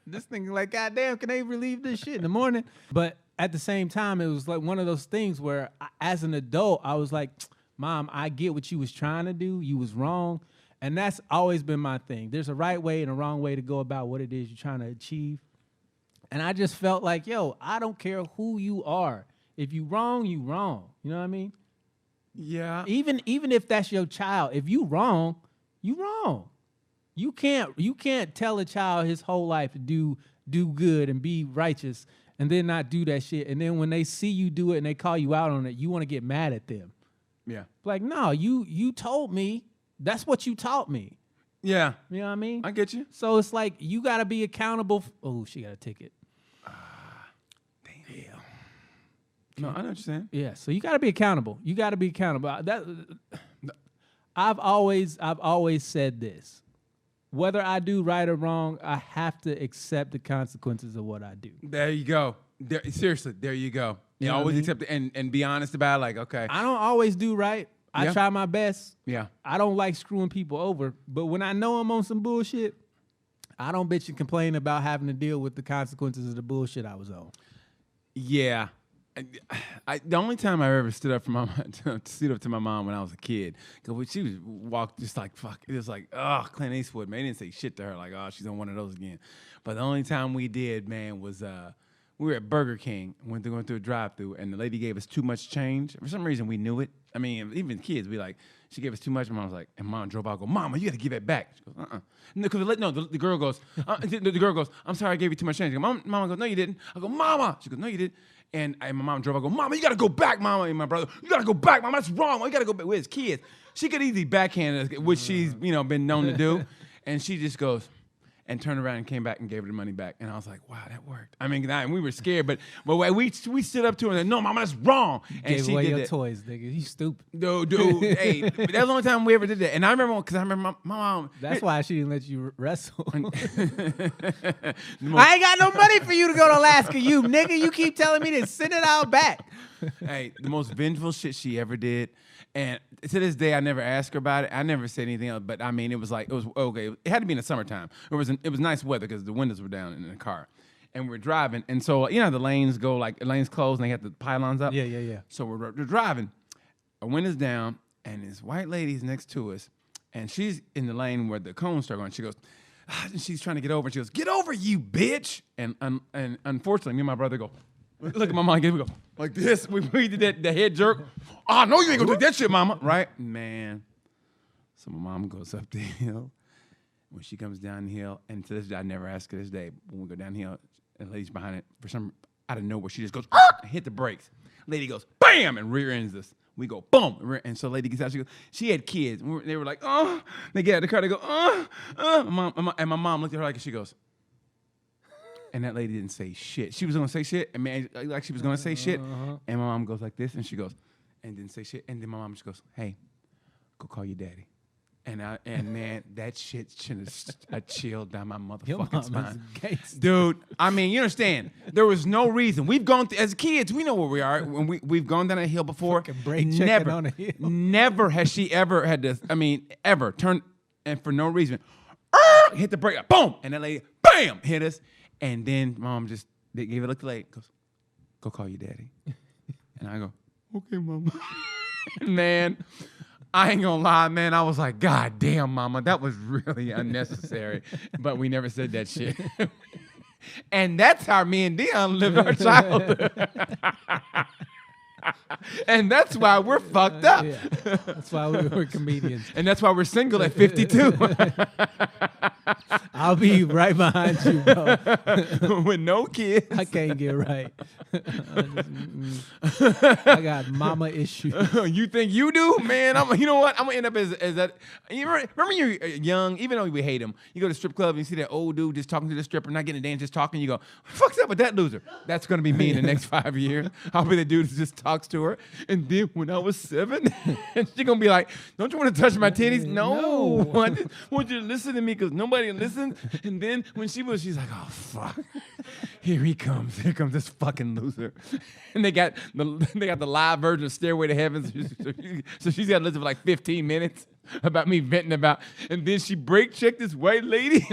This thing like, goddamn, can they relieve this shit in the morning? But at the same time, it was like one of those things where as an adult, I was like, Mom, I get what you was trying to do. You was wrong. And that's always been my thing. There's a right way and a wrong way to go about what it is you're trying to achieve. And I just felt like, yo, I don't care who you are. If you wrong, you wrong. You know what I mean? Yeah. Even if that's your child, if you wrong, you wrong. You can't tell a child his whole life to do good and be righteous and then not do that shit. And then when they see you do it and they call you out on it, you want to get mad at them. Yeah. Like, no, you told me. That's what you taught me. Yeah. You know what I mean? I get you. So it's like you got to be accountable. Oh, she got a ticket. Damn. Yeah. No, I know what you're saying. Yeah, so you got to be accountable. You got to be accountable. I've always said this. Whether I do right or wrong, I have to accept the consequences of what I do. There you go. Seriously, there you go. You always accept it and be honest about it. Like, okay. I don't always do right. I try my best. Yeah. I don't like screwing people over. But when I know I'm on some bullshit, I don't bitch and complain about having to deal with the consequences of the bullshit I was on. Yeah. The only time I ever stood up for stood up to my mom when I was a kid, because she was walked just like fuck. It was like, oh, Clint Eastwood, man. He didn't say shit to her like, oh, she's on one of those again. But the only time we did, man, was we were at Burger King, going through a drive-through, and the lady gave us too much change. For some reason, we knew it. I mean, even kids, we like, she gave us too much. My mom was like, and Mom drove out, go, Mama, you got to give it back. She goes, the girl goes, the girl goes, I'm sorry, I gave you too much change. Mama goes, no, you didn't. I go, Mama. She goes, no, you didn't. And my mom drove. I go, Mama, you got to go back, Mama. And my brother, you got to go back, Mama. That's wrong. You got to go back with his kids. She could easily backhand us, which she's, been known to do. And she just goes, and turned around and came back and gave her the money back. And I was like, wow, that worked. I mean, we were scared, but we stood up to her and said, no, Mama, that's wrong. And Gave she away did your that. toys, nigga. You stupid. Dude, hey, that was the only time we ever did that. And I remember, because I remember my mom. That's why she didn't let you wrestle. I I ain't got no money for you to go to Alaska, you nigga. You keep telling me to send it out back. Hey, the most vengeful shit she ever did. And to this day, I never asked her about it. I never said anything else. But I mean, it was okay. It had to be in the summertime. It was nice weather because the windows were down in the car, and we're driving. And so the lanes go lanes closed and they have the pylons up. Yeah. So we're driving. Our window's down, and this white lady's next to us, and she's in the lane where the cones start going. She goes, and she's trying to get over. And she goes, "Get over, you bitch!" And unfortunately, me and my brother go. Look at my mom again. We go like this. We did the head jerk. Oh, no, you ain't gonna do that shit, Mama. Right? Man. So my mom goes up the hill. When she comes down the hill, and to this day, I never ask her this day. When we go down the hill, and the lady's behind it, for some out of nowhere, she just goes, and hit the brakes. Lady goes, bam, and rear ends us. We go, boom. And so lady gets out. She had kids. They were like, oh. They get out of the car. They go, and my mom looked at her like, she goes, and that lady didn't say shit. She was gonna say shit, and man, like she was gonna say shit. And my mom goes like this, and she goes, and didn't say shit. And then my mom just goes, "Hey, go call your daddy." And man, that shit should have chilled down my motherfucking spine, dude. I mean, you understand? There was no reason. We've gone as kids. We know where we are. When we've gone down a hill before. Never on a hill. Never has she ever had this. I mean, ever turn and for no reason, hit the brake, boom, and that lady, bam, hit us. And then mom they gave it a look late. Goes, go call your daddy. And I go, okay, Mama. Man, I ain't gonna lie, man. I was like, God damn, Mama, that was really unnecessary. But we never said that shit. And that's how me and Deon lived our childhood. And that's why we're fucked up. Yeah. That's why we're comedians. And that's why we're single at 52. I'll be right behind you, bro. With no kids. I can't get right. I got mama issues. You think you do? Man, you know what? I'm going to end up as that. You remember you're young, even though we hate him, you go to the strip club and you see that old dude just talking to the stripper, not getting a dance, just talking. You go, fuck's up with that loser? That's going to be me in the next 5 years. I'll be the dude who just talks to her. And then when I was 7, and she's going to be like, don't you want to touch my titties? No. I just want you to listen to me because nobody listens. And then when she's like, oh, fuck. Here he comes. Here comes this fucking loser. And they got the live version of Stairway to Heaven. So she's got to listen for like 15 minutes about me venting about. And then she brake checked this white lady.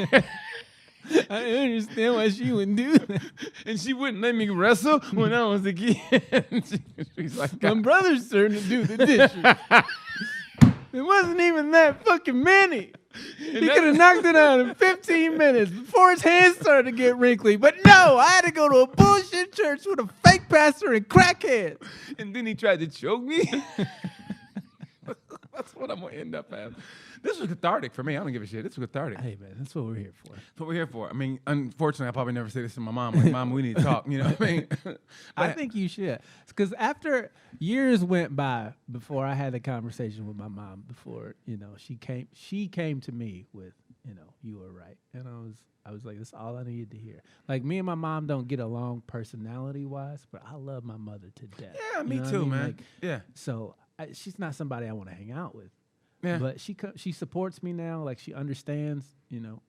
I didn't understand why she wouldn't do that. And she wouldn't let me wrestle when I was a kid. She's like, my brother's turn to do the dishes. It wasn't even that fucking many. He could have knocked it out in 15 minutes before his hands started to get wrinkly. But no, I had to go to a bullshit church with a fake pastor and crackheads. And then he tried to choke me. That's what I'm going to end up as. This was cathartic for me. I don't give a shit. This was cathartic. Hey, man, that's what we're here for. That's what we're here for. I mean, unfortunately, I probably never say this to my mom. Like, Mom, we need to talk. You know what I mean? I think you should. Because after years went by before I had a conversation with my mom, before, she came to me with, you were right. And I was like, that's all I needed to hear. Like, me and my mom don't get along personality-wise, but I love my mother to death. Yeah, me too, man. Like, yeah. So she's not somebody I want to hang out with. Yeah. But she supports me now. Like, she understands.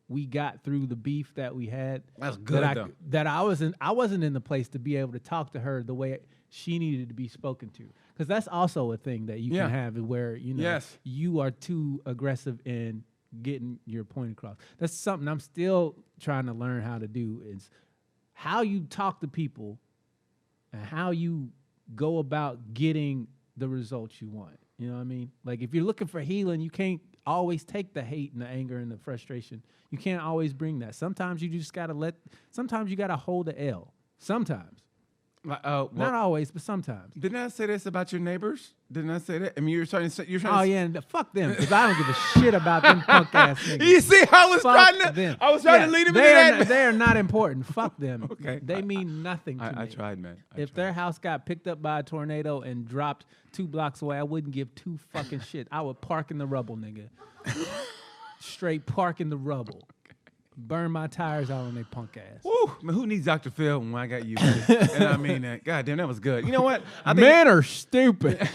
We got through the beef that we had. That's good, though. That I wasn't in the place to be able to talk to her the way she needed to be spoken to. Because that's also a thing that you can have, where you are too aggressive in getting your point across. That's something I'm still trying to learn how to do. Is how you talk to people and how you go about getting the results you want. You know what I mean? Like, if you're looking for healing, you can't always take the hate and the anger and the frustration. You can't always bring that. Sometimes you just gotta sometimes you gotta hold the L. Sometimes. Not always, but sometimes. Didn't I say this about your neighbors? Didn't I say that? I mean, you're trying to fuck them, because I don't give a shit about them punk ass niggas. You see, I was trying to lead them into that. They are not important. Fuck them. Okay. They mean nothing to me. I tried, man. If their house got picked up by a tornado and dropped 2 blocks away, I wouldn't give 2 fucking shit. I would park in the rubble, nigga. Straight park in the rubble. Burn my tires out on their punk ass. Woo, man, who needs Dr. Phil when I got you? And I mean that. God damn, that was good. You know what? I think, Men are stupid.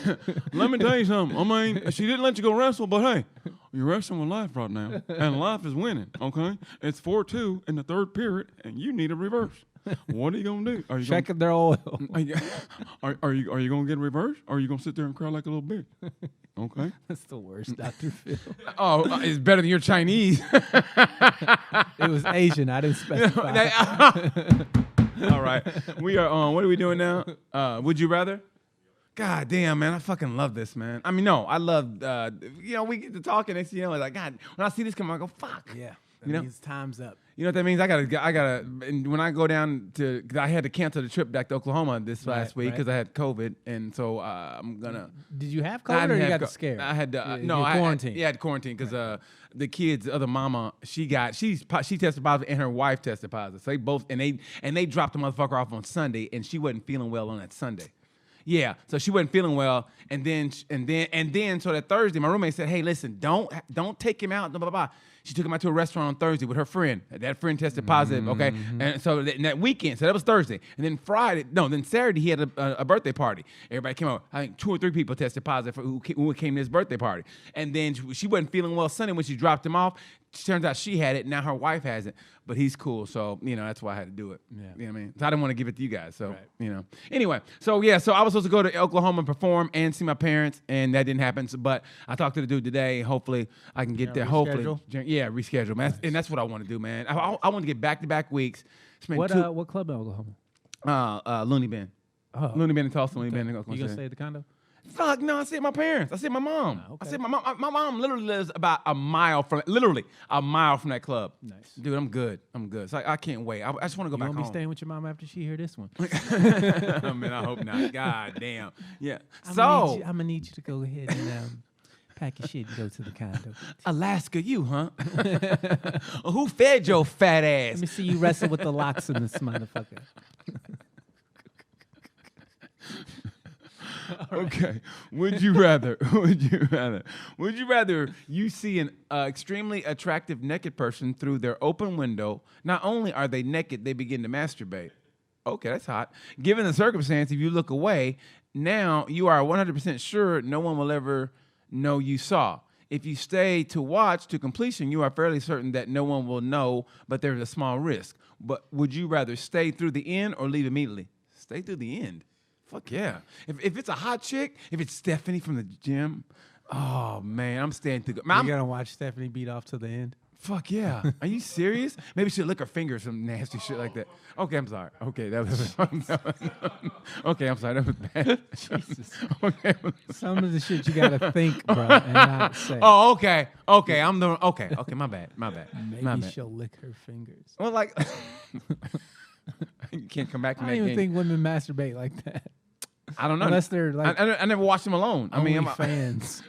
let me tell you something. I mean, she didn't let you go wrestle, but hey, you're wrestling with life right now, and life is winning. Okay, it's 4-2 in the third period, and you need a reverse. What are you gonna do? Are you Checking their oil. are you gonna get a reverse, or are you gonna sit there and cry like a little bitch? Okay. That's the worst, Dr. Phil. Oh, it's better than your Chinese. It was Asian. I didn't specify. All right, we are on. What are we doing now? Would you rather? God damn, man, I fucking love this, man. I mean, no, I love. We get to talking. Next, like, God, when I see this come, I go, fuck. Yeah. You know? Means time's up. You know what that means? I gotta. And when I go down to, cause I had to cancel the trip back to Oklahoma this last week because I had COVID, and so I'm gonna. Did you have COVID or you got scared? I had no. I quarantine. I had quarantine because the kids, other mama, she tested positive and her wife tested positive. So they both and they dropped the motherfucker off on Sunday, and she wasn't feeling well on that Sunday. Yeah, so she wasn't feeling well, and then so that Thursday, my roommate said, "Hey, listen, don't take him out." Blah blah blah. She took him out to a restaurant on Thursday with her friend. That friend tested positive. Okay, and so that weekend, so that was Thursday, and then Saturday he had a birthday party. Everybody came out. I think 2 or 3 people tested positive who came to his birthday party, and then she wasn't feeling well Sunday when she dropped him off. Turns out she had it. Now her wife has it, but he's cool. So, that's why I had to do it. Yeah. You know what I mean? So I didn't want to give it to you guys. So, Anyway, so I was supposed to go to Oklahoma and perform and see my parents, and that didn't happen. So, but I talked to the dude today. Hopefully I can get there. Reschedule? Hopefully. Yeah, reschedule. Man. Nice. And that's what I want to do, man. I want to get back-to-back weeks. What club in Oklahoma? Looney Bin. Oh. Looney Bin in Tulsa, Looney Bin in Oklahoma. You going to stay at the condo? Fuck no! I said my parents. I said my mom. Okay. I said my mom. My mom literally lives about a mile from that club. Nice, dude. I'm good. So I can't wait. I just want to go back home. You won't be staying with your mom after she hear this one. I mean, I hope not. God damn. Yeah. I'm gonna need you to go ahead and pack your shit and go to the condo. Alaska, you, huh? Who fed your fat ass? Let me see you wrestle with the locks in this motherfucker. Okay. Would you rather you see an extremely attractive naked person through their open window? Not only are they naked, they begin to masturbate. Okay, that's hot. Given the circumstance, if you look away, now you are 100% sure no one will ever know you saw. If you stay to watch to completion, you are fairly certain that no one will know, but there's a small risk. But would you rather stay through the end or leave immediately? Stay through the end. Fuck yeah. If it's a hot chick, if it's Stephanie from the gym, oh, man, I'm staying through. You're going to watch Stephanie beat off to the end? Fuck yeah. Are you serious? Maybe she'll lick her finger or some nasty shit like that. Okay, I'm sorry. Okay, that was okay, I'm sorry. That was bad. Jesus. Okay. Some of the shit you got to think, bro, and not say. Oh, okay. Okay, Okay, my bad. Maybe she'll lick her fingers. Well, like... You can't come back. I don't even think women masturbate like that. I don't know. Unless they're like, I never watched them alone. I mean, fans.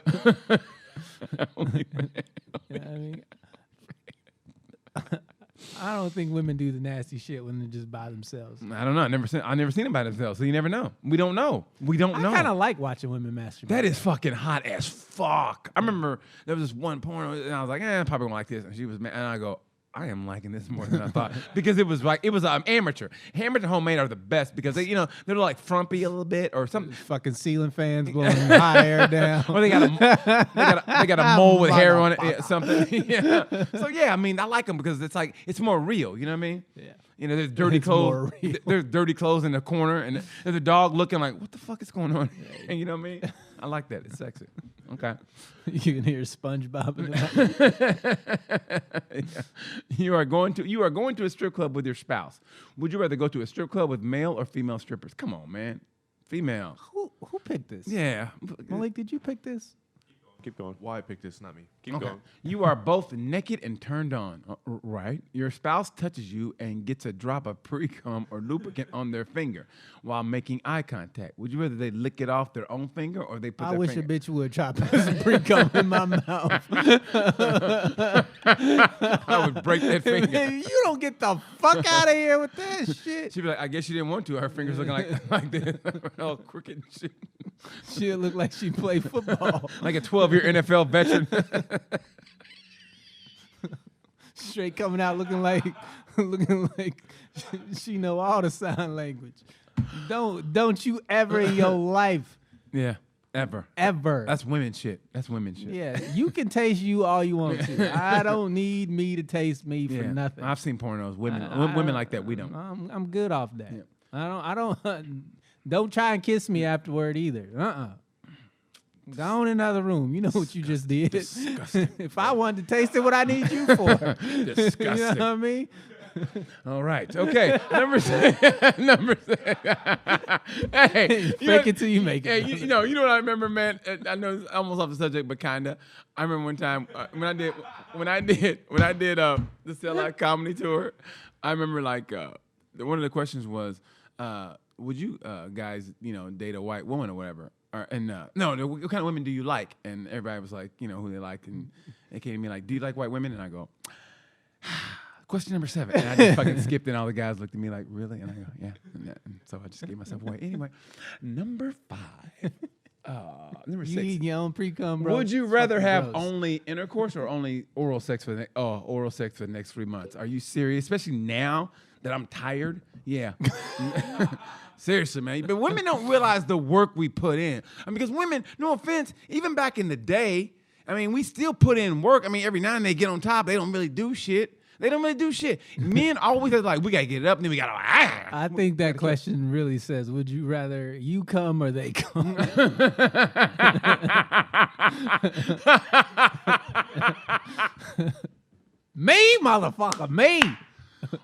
I don't think women do the nasty shit when they're just by themselves. I don't know. I never seen them by themselves, so you never know. We don't know. I kind of like watching women masturbate. That is fucking hot as fuck. I remember there was this one porno, and I was like, I probably won't like this. And she was, and I go, I am liking this more than I thought because it was amateur. Amateur homemade are the best because they're like frumpy a little bit or something. Fucking ceiling fans blowing hot air down. Or they got a mole with hair on it, something. Yeah. So yeah, I mean, I like them because it's more real. You know what I mean? Yeah. There's dirty clothes. There's dirty clothes in the corner, and there's a dog looking like, what the fuck is going on? And you know what I mean? I like that. It's sexy. Okay. You can hear SpongeBob in the yeah. You are going to a strip club with your spouse. Would you rather go to a strip club with male or female strippers? Come on, man. Female. Who picked this? Yeah. Malik, did you pick this? Keep going. Why I picked this, not me. Keep going. You are both naked and turned on, right? Your spouse touches you and gets a drop of pre-cum or lubricant on their finger while making eye contact. Would you rather they lick it off their own finger or they put I their wish finger? a bitch would try to put some pre-cum in my mouth. I would break that finger. Man, you don't get the fuck out of here with that shit. She'd be like, I guess she didn't want to. Her fingers looking like this. All crooked and shit. She'll look like she played football. Like a 12-year NFL veteran. straight coming out looking like she know all the sign language. Don't you ever in your life Yeah. Ever. That's women shit. Yeah, you can taste you all you want to. I don't need me to taste me for nothing. I've seen pornos. Women like that. We don't. I'm good off that. Yeah. I don't try and kiss me afterward either. Go on in another room. You know what you just did. Disgusting. If I wanted to taste it, what I need you for? Disgusting. You know what I mean? All right. Okay. Number 6. Hey, fake it till you make it. Hey, you know what I remember, man. I know it's almost off the subject, but kinda. I remember one time when I did the Sellout Comedy Tour. I remember like one of the questions was, would you guys date a white woman or whatever? What kind of women do you like? And everybody was like, who they liked, and they came to me like, do you like white women? And I go, question number 7. And I just fucking skipped, and all the guys looked at me like, really? And I go, yeah. And so I just gave myself away. Anyway, number 5. Number 6. You eating your own pre-cum, bro? Would you rather have only intercourse or only oral sex for the next 3 months? Are you serious? Especially now that I'm tired? Yeah. Seriously, man. But women don't realize the work we put in. Because women, no offense, even back in the day, we still put in work. Every now and then they get on top. They don't really do shit. Men always are like, we got to get it up, and then we got to I think that question really says, would you rather you come or they come? Me, motherfucker, me.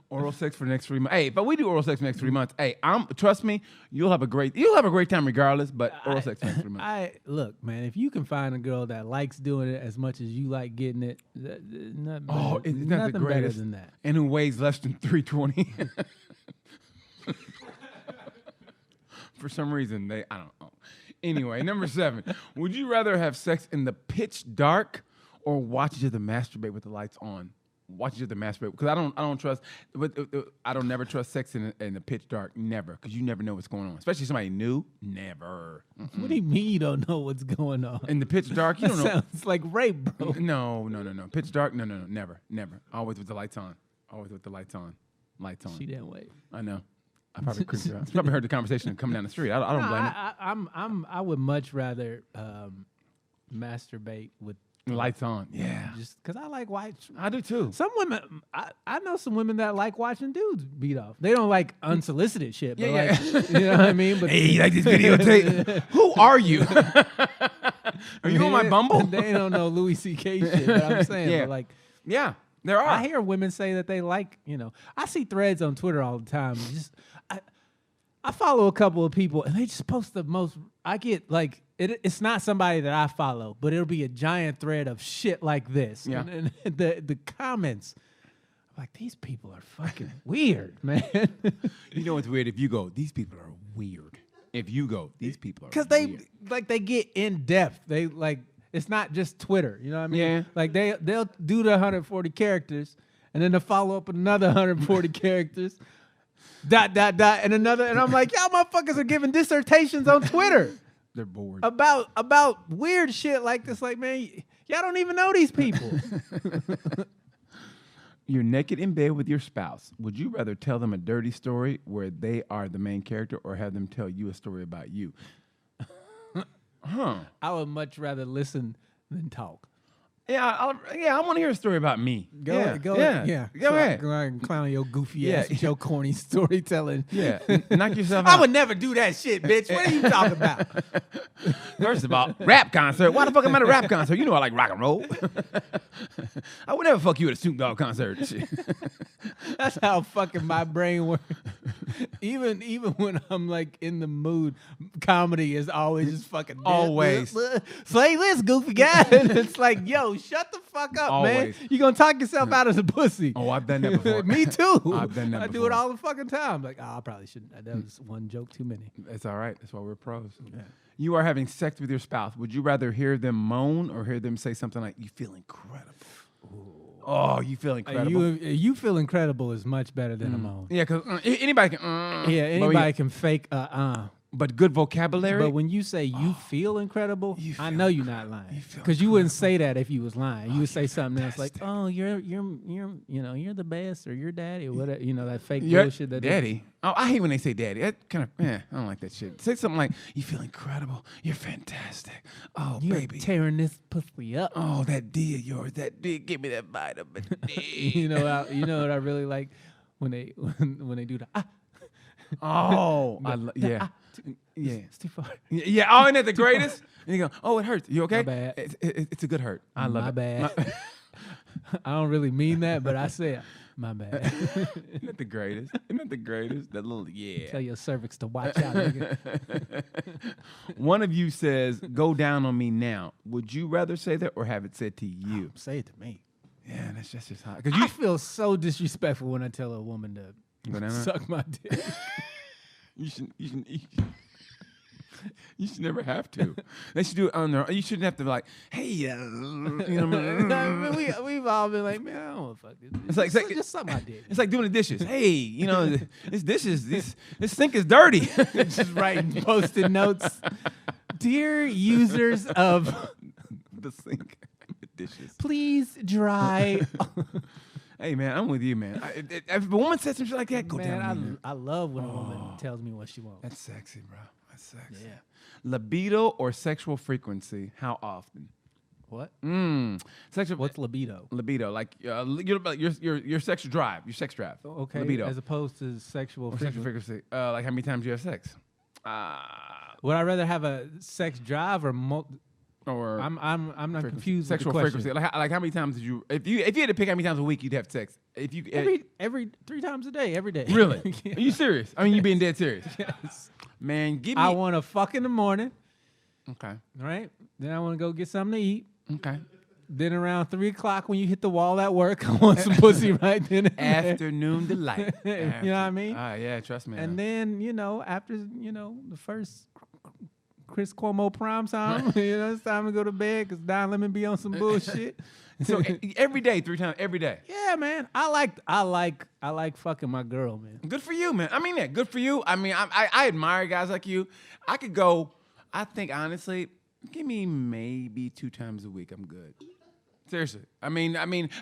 Oral sex for the next 3 months. Hey, but we do oral sex for the next 3 months. Hey, trust me, you'll have a great time regardless. But oral sex for the next 3 months. Look, man, if you can find a girl that likes doing it as much as you like getting it, nothing better than that. And who weighs less than 320. For some reason, I don't know. Anyway, number 7. Would you rather have sex in the pitch dark or watch each other masturbate with the lights on? Watch each other masturbate, because I don't trust, but I don't never trust sex in the pitch dark, never, because you never know what's going on, especially somebody new, never. What do you mean you don't know what's going on? In the pitch dark, you don't know. Sounds like rape, bro. No. Pitch dark, no, never. Always with the lights on. Lights on. She didn't wait. I know. I probably creeped her out. She probably heard the conversation coming down the street. I don't blame her. I would much rather masturbate with lights on. Yeah. Just because I like white. I do too. Some women, I know some women that like watching dudes beat off. They don't like unsolicited shit. But like, you know what I mean? But hey, you like this videotape? Who are you? Are you on my Bumble? They don't know Louis C.K. shit, but I'm saying. Yeah. But like, yeah, there are. I hear women say that they like, I see threads on Twitter all the time. I follow a couple of people, and they just post the most. I get like, it's not somebody that I follow, but it'll be a giant thread of shit like this. Yeah. And the comments, I'm like, these people are fucking weird, man. You know what's weird? If you go, these people are weird. If you go, these people are because they get in depth. They like, it's not just Twitter. You know what I mean? Yeah. Like they'll do the 140 characters, and then they'll follow up with another 140 characters. ... and another, and I'm like, y'all motherfuckers are giving dissertations on Twitter. They're bored about weird shit like this. Like, man, y'all don't even know these people. You're naked in bed with your spouse. Would you rather tell them a dirty story where they are the main character, or have them tell you a story about you? I would much rather listen than talk. Yeah, I want to hear a story about me. Go ahead. Go ahead. Go and clown your goofy ass with your corny storytelling. Yeah, knock yourself out. I would never do that shit, bitch. What are you talking about? First of all, rap concert. Why the fuck am I at a rap concert? You know I like rock and roll. I would never fuck you at a Snoop Dogg concert. That's how fucking my brain works. Even when I'm like in the mood, comedy is always just fucking always. Say this, goofy guy. It's like, yo, shut the fuck up, always. Man. You gonna talk yourself out of the pussy. Oh, I've done that before. Me too. I've done that I before. do it all the fucking time. Like, I probably shouldn't. That was one joke too many. That's all right. That's why we're pros. Yeah. You are having sex with your spouse. Would you rather hear them moan or hear them say something like, you feel incredible? Ooh. Oh, you feel incredible. You feel incredible is much better than a moan. Yeah, because anybody can. Yeah, anybody can fake but good vocabulary. But when you say you feel incredible, You I feel know you're not lying. feel Because you wouldn't say that if you was lying. You would say something else like, "Oh, you're you're the best," or "You're daddy," or whatever. You know that fake bullshit that daddy. Oh, I hate when they say daddy. That kind of, I don't like that shit. Say something like, "You feel incredible. You're fantastic. Oh, You're baby. tearing this pussy up." Oh, that D of yours. That D. Give me that vitamin D." you know what I really like when they do the Oh, yeah. Yeah. It's too far. Yeah. Oh, isn't that the greatest? And you go, "Oh, it hurts. You okay?" My bad. It's a good hurt. I love My it. bad. I don't really mean that, but I said my bad. Isn't that the greatest? Isn't that the greatest? That little Tell your cervix to watch out, nigga. One of you says, "Go down on me now." Would you rather say that or have it said to you? Say it to me. Yeah, that's just hot. Cause I feel so disrespectful when I tell a woman to go down on her? suck my dick. You should never have to. They should do it on their. You shouldn't have to be like, "Hey, you know." We've all been like, man, I don't want to fuck this. It's like just suck my dick. It's like doing the dishes. Hey, you know, this sink is dirty. Just writing post-it notes. Dear users of The sink, the dishes. please dry. Hey man, I'm with you, man. If a woman says some shit like that, go down on me. Man, I love when a woman tells me what she wants. That's sexy, bro. That's sexy. Yeah. Libido or sexual frequency? How often? What? Sexual. What's libido? Libido? Like your sexual drive, your sex drive. Okay, Libido. as opposed to sexual Or sexual frequency. frequency. Like how many times you have sex? Would I rather have a sex drive or Or I'm not frequency. Confused Sexual with the question. frequency. Like how many times did you? If you had to pick how many times a week you'd have sex. If you Every 3 times a day, every day. really? Yeah. Are you serious? I mean, you being dead serious? Yes. Man, give me. I want to fuck in the morning, Okay. right? Then I want to go get something to eat. Okay. Then around 3 o'clock when you hit the wall at work, I want some pussy right then and there. Afternoon delight. You know what I mean? Yeah, trust me. And then, after, the first Chris Cuomo prime time, it's time to go to bed because Don Lemon be on some bullshit. so every day, 3 times, every day. Yeah, man. I like fucking my girl, man. Good for you, man. I mean that. Good for you. I mean, I admire guys like you. I could go. I think honestly, give me maybe 2 times a week. I'm good. Seriously. I mean,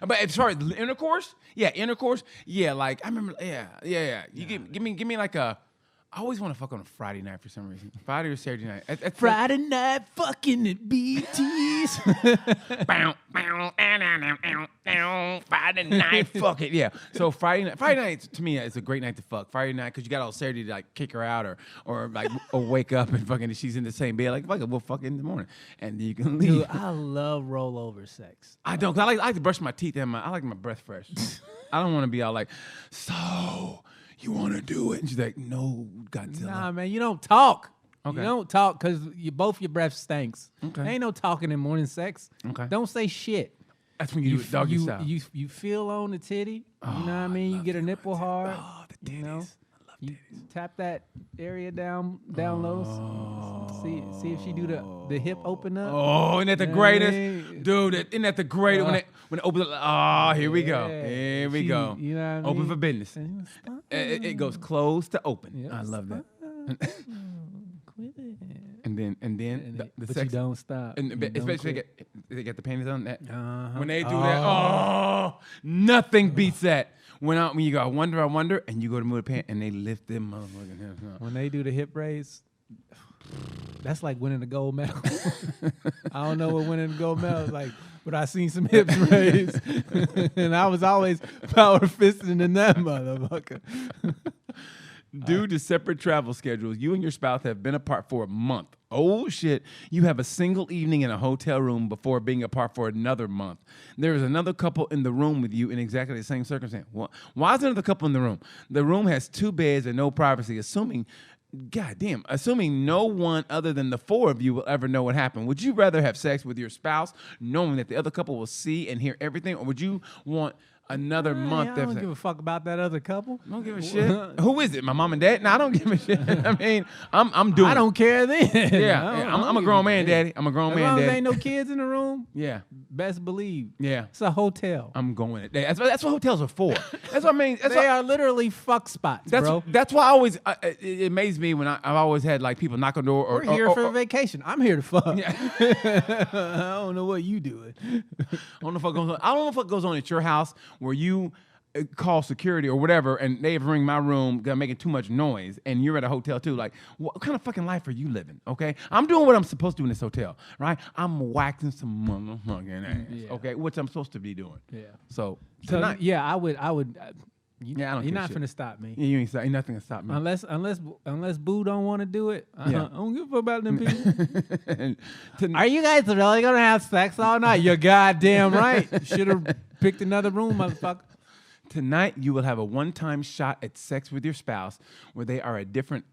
but as far as intercourse, yeah. Like I remember, yeah. You give me like a. I always want to fuck on a Friday night for some reason. Friday or Saturday night. Friday night fucking at BT's. Friday night, fuck it, yeah. So Friday night to me is a great night to fuck. Friday night because you got all Saturday to like kick her out or wake up and fucking she's in the same bed like fuck it, we'll fuck in the morning and you can leave. Dude, I love rollover sex. I don't. 'Cause I like to brush my teeth and I like my breath fresh. I don't want to be all like, so you want to do it? And she's like, no, Godzilla. Nah, man, you don't talk. Okay. You don't talk because both your breath stinks. Okay. Ain't no talking in morning sex. Okay. Don't say shit. That's when you do it doggy style. You feel on the titty. You know what I mean? You get a nipple hard. Oh, the titties. You know? I love You titties. tap that area down low. See if she do the hip open up. Oh, isn't that the Yeah. greatest? Dude, isn't that the greatest? When it opens up, oh, here we go. Yeah. Here we go. You know what I Open mean? for business. It goes closed to open. Yeah. I love that. Quit it. And then the But sex. you don't stop. And You don't especially quit. they get the panties on that. Uh-huh. When they do that, oh, nothing beats that. When you go, I wonder, and you go to move the pants, and they lift them motherfucking hips up. When they do the hip raise, that's like winning a gold medal. I don't know what winning a gold medal is like, but I seen some hips raised, and I was always power fisting in that motherfucker. Due to separate travel schedules, you and your spouse have been apart for a month. Oh, shit. You have a single evening in a hotel room before being apart for another month. There is another couple in the room with you in exactly the same circumstance. Why is there another couple in the room? The room has 2 beds and no privacy, assuming no one other than the 4 of you will ever know what happened. Would you rather have sex with your spouse knowing that the other couple will see and hear everything, or would you want another month. I don't give a fuck about that other couple. I don't give a shit. Who is it? My mom and dad? No, I don't give a shit. I mean, I'm doing. I don't care then. Yeah, I'm a grown man, daddy. I'm a grown As man, long as daddy. there ain't no kids in the room, Yeah, best believe. yeah. It's a hotel. I'm going. That's what hotels are for. That's what I mean. That's They what, are literally fuck spots, bro. That's why I always it amazes me when I've always had like people knock on the door. Or, We're here or, for or, a vacation. I'm here to fuck. Yeah. I don't know what you doing. I don't know if it goes on. I don't know if it goes on at your house where you call security or whatever, and they ring my room, they're making too much noise, and you're at a hotel too. Like, what kind of fucking life are you living? Okay, I'm doing what I'm supposed to do in this hotel, right? I'm waxing some motherfucking ass, Yeah. okay, which I'm supposed to be doing. Yeah. So So tonight, yeah, I would. Yeah, I don't You're give a not shit. gonna stop me. you ain't nothing can stop me. Unless Boo don't want to do it. Yeah. I don't give a fuck about them people. Ton- Are you guys really gonna have sex all night? You're goddamn right. Should have picked another room, motherfucker. Tonight, you will have a one-time shot at sex with your spouse where they are a different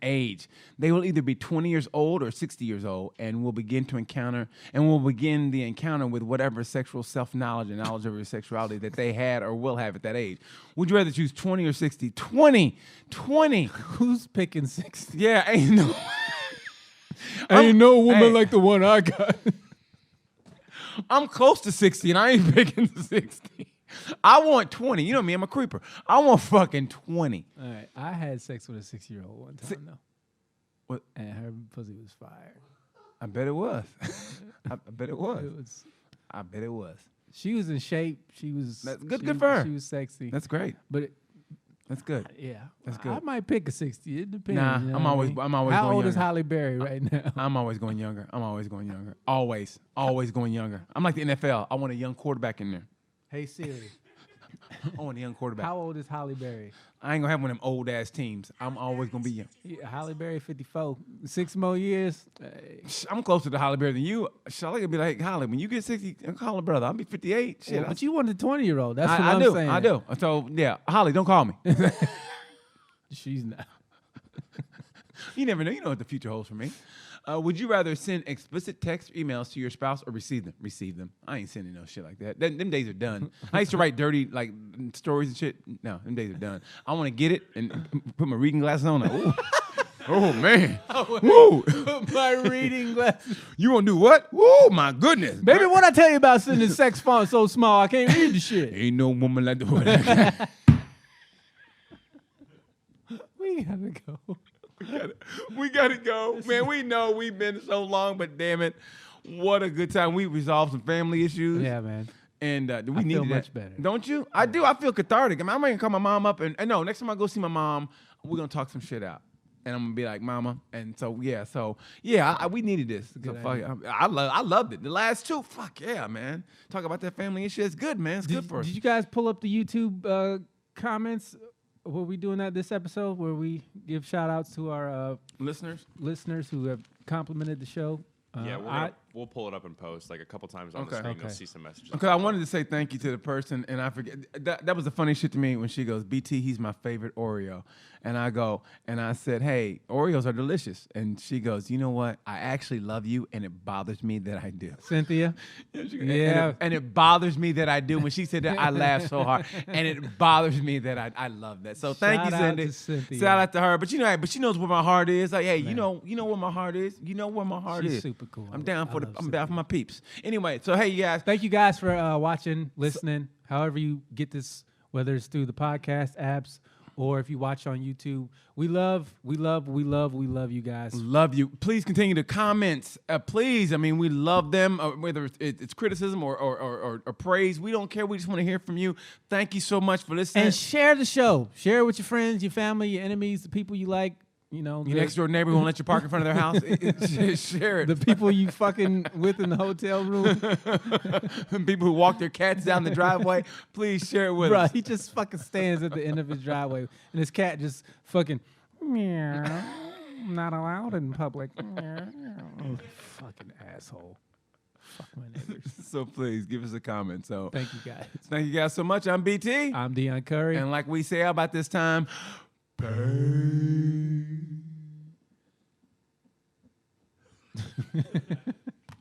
age. They will either be 20 years old or 60 years old, and we'll begin the encounter with whatever sexual self-knowledge and knowledge of your sexuality that they had or will have at that age. Would you rather choose 20 or 60? 20. Who's picking 60? Yeah, ain't no. Ain't no woman hey. like the one I got. I'm close to 60, and I ain't picking 60. I want 20. You know me, I'm a creeper. I want fucking 20. All right, I had sex with a 6-year-old one time though. What? And her pussy was fire. I bet it was. I bet it was. It was. I bet it was. She was in shape. She was That's good- she- good for her. She was sexy. That's great. But That's good. yeah, That's I good. might pick a 60. It depends. Nah, you know I'm what I always- mean? I'm always How going old is younger. Halle Berry right now? I'm always going younger. Always going younger. I'm like the NFL. I want a young quarterback in there. Hey Siri, I want a young quarterback. how old is Halle Berry? I ain't gonna have one of them old ass teams. I'm always gonna be young. Yeah, Halle Berry 54. 6 more years. I'm closer to Holly Berry than you. Charlotte gonna be like, Holly, when you get 60, call her brother. I'll be 58. Shit, But you want a 20-year-old. That's what I I'm do. saying. I do. So yeah, Holly, don't call me. She's not. You never know. You know what the future holds for me. Would you rather send explicit text or emails to your spouse or receive them? Receive them. I ain't sending no shit like that. Them days are done. I used to write dirty like stories and shit. No, them days are done. I want to get it and put my reading glasses on. Like, ooh. Oh man. Woo. My reading glasses. You want to do what? Oh my goodness. Baby, what I tell you about sending sex font so small I can't read the shit? Ain't no woman like the one I got. We gotta go. We gotta go. Man, we know we've been so long, but damn it. What a good time. We resolved some family issues. Yeah, man. And we I needed feel that. much better. Don't you? I do. I feel cathartic. I mean, I'm gonna call my mom up and no, next time I go see my mom, we're gonna talk some shit out. And I'm gonna be like, Mama. And so we needed this. So, Good fuck, idea. I loved it. The last two, fuck yeah, man. Talk about that family issue. It's good, man. It's good for us. Did you guys pull up the YouTube comments? Were we doing that this episode where we give shout outs to our Listeners? listeners who have complimented the show? Yeah, we'll pull it up and post like a couple times on the Okay. screen. Okay. You'll see some messages. Because I wanted to say thank you to the person, and I forget that was the funny shit to me when she goes, BT, he's my favorite Oreo. And I go, and I said, hey, Oreos are delicious. And she goes, you know what? I actually love you, and it bothers me that I do. Cynthia. Yeah. And it bothers me that I do. When she said that, I laughed so hard. And it bothers me that I love that. So thank you, Shout out Cindy. to Cynthia. Shout out to her. But but she knows where my heart is. Like, hey, Man. you know where my heart is. You know where my heart She's is. super cool. I'm down for I love down for my peeps. Anyway, so hey, you guys. Thank you guys for watching, listening, however you get this, whether it's through the podcast apps or if you watch on YouTube. We love you guys. Love you. Please continue to comment. Please. I mean, we love them, whether it's criticism or praise. We don't care. We just want to hear from you. Thank you so much for listening. And share the show. Share it with your friends, your family, your enemies, the people you like. You know, Your next door neighbor won't let you park in front of their house. Share it. the people you fucking with in the hotel room. People who walk their cats down the driveway. Please share it with Bro, us. he just fucking stands at the end of his driveway and his cat just fucking meow. Not allowed in public. Meow. Oh, fucking asshole. Fuck my neighbors. So please give us a comment. So Thank you guys. thank you guys so much. I'm BT. I'm Deon Curry. And like we say about this time, pay.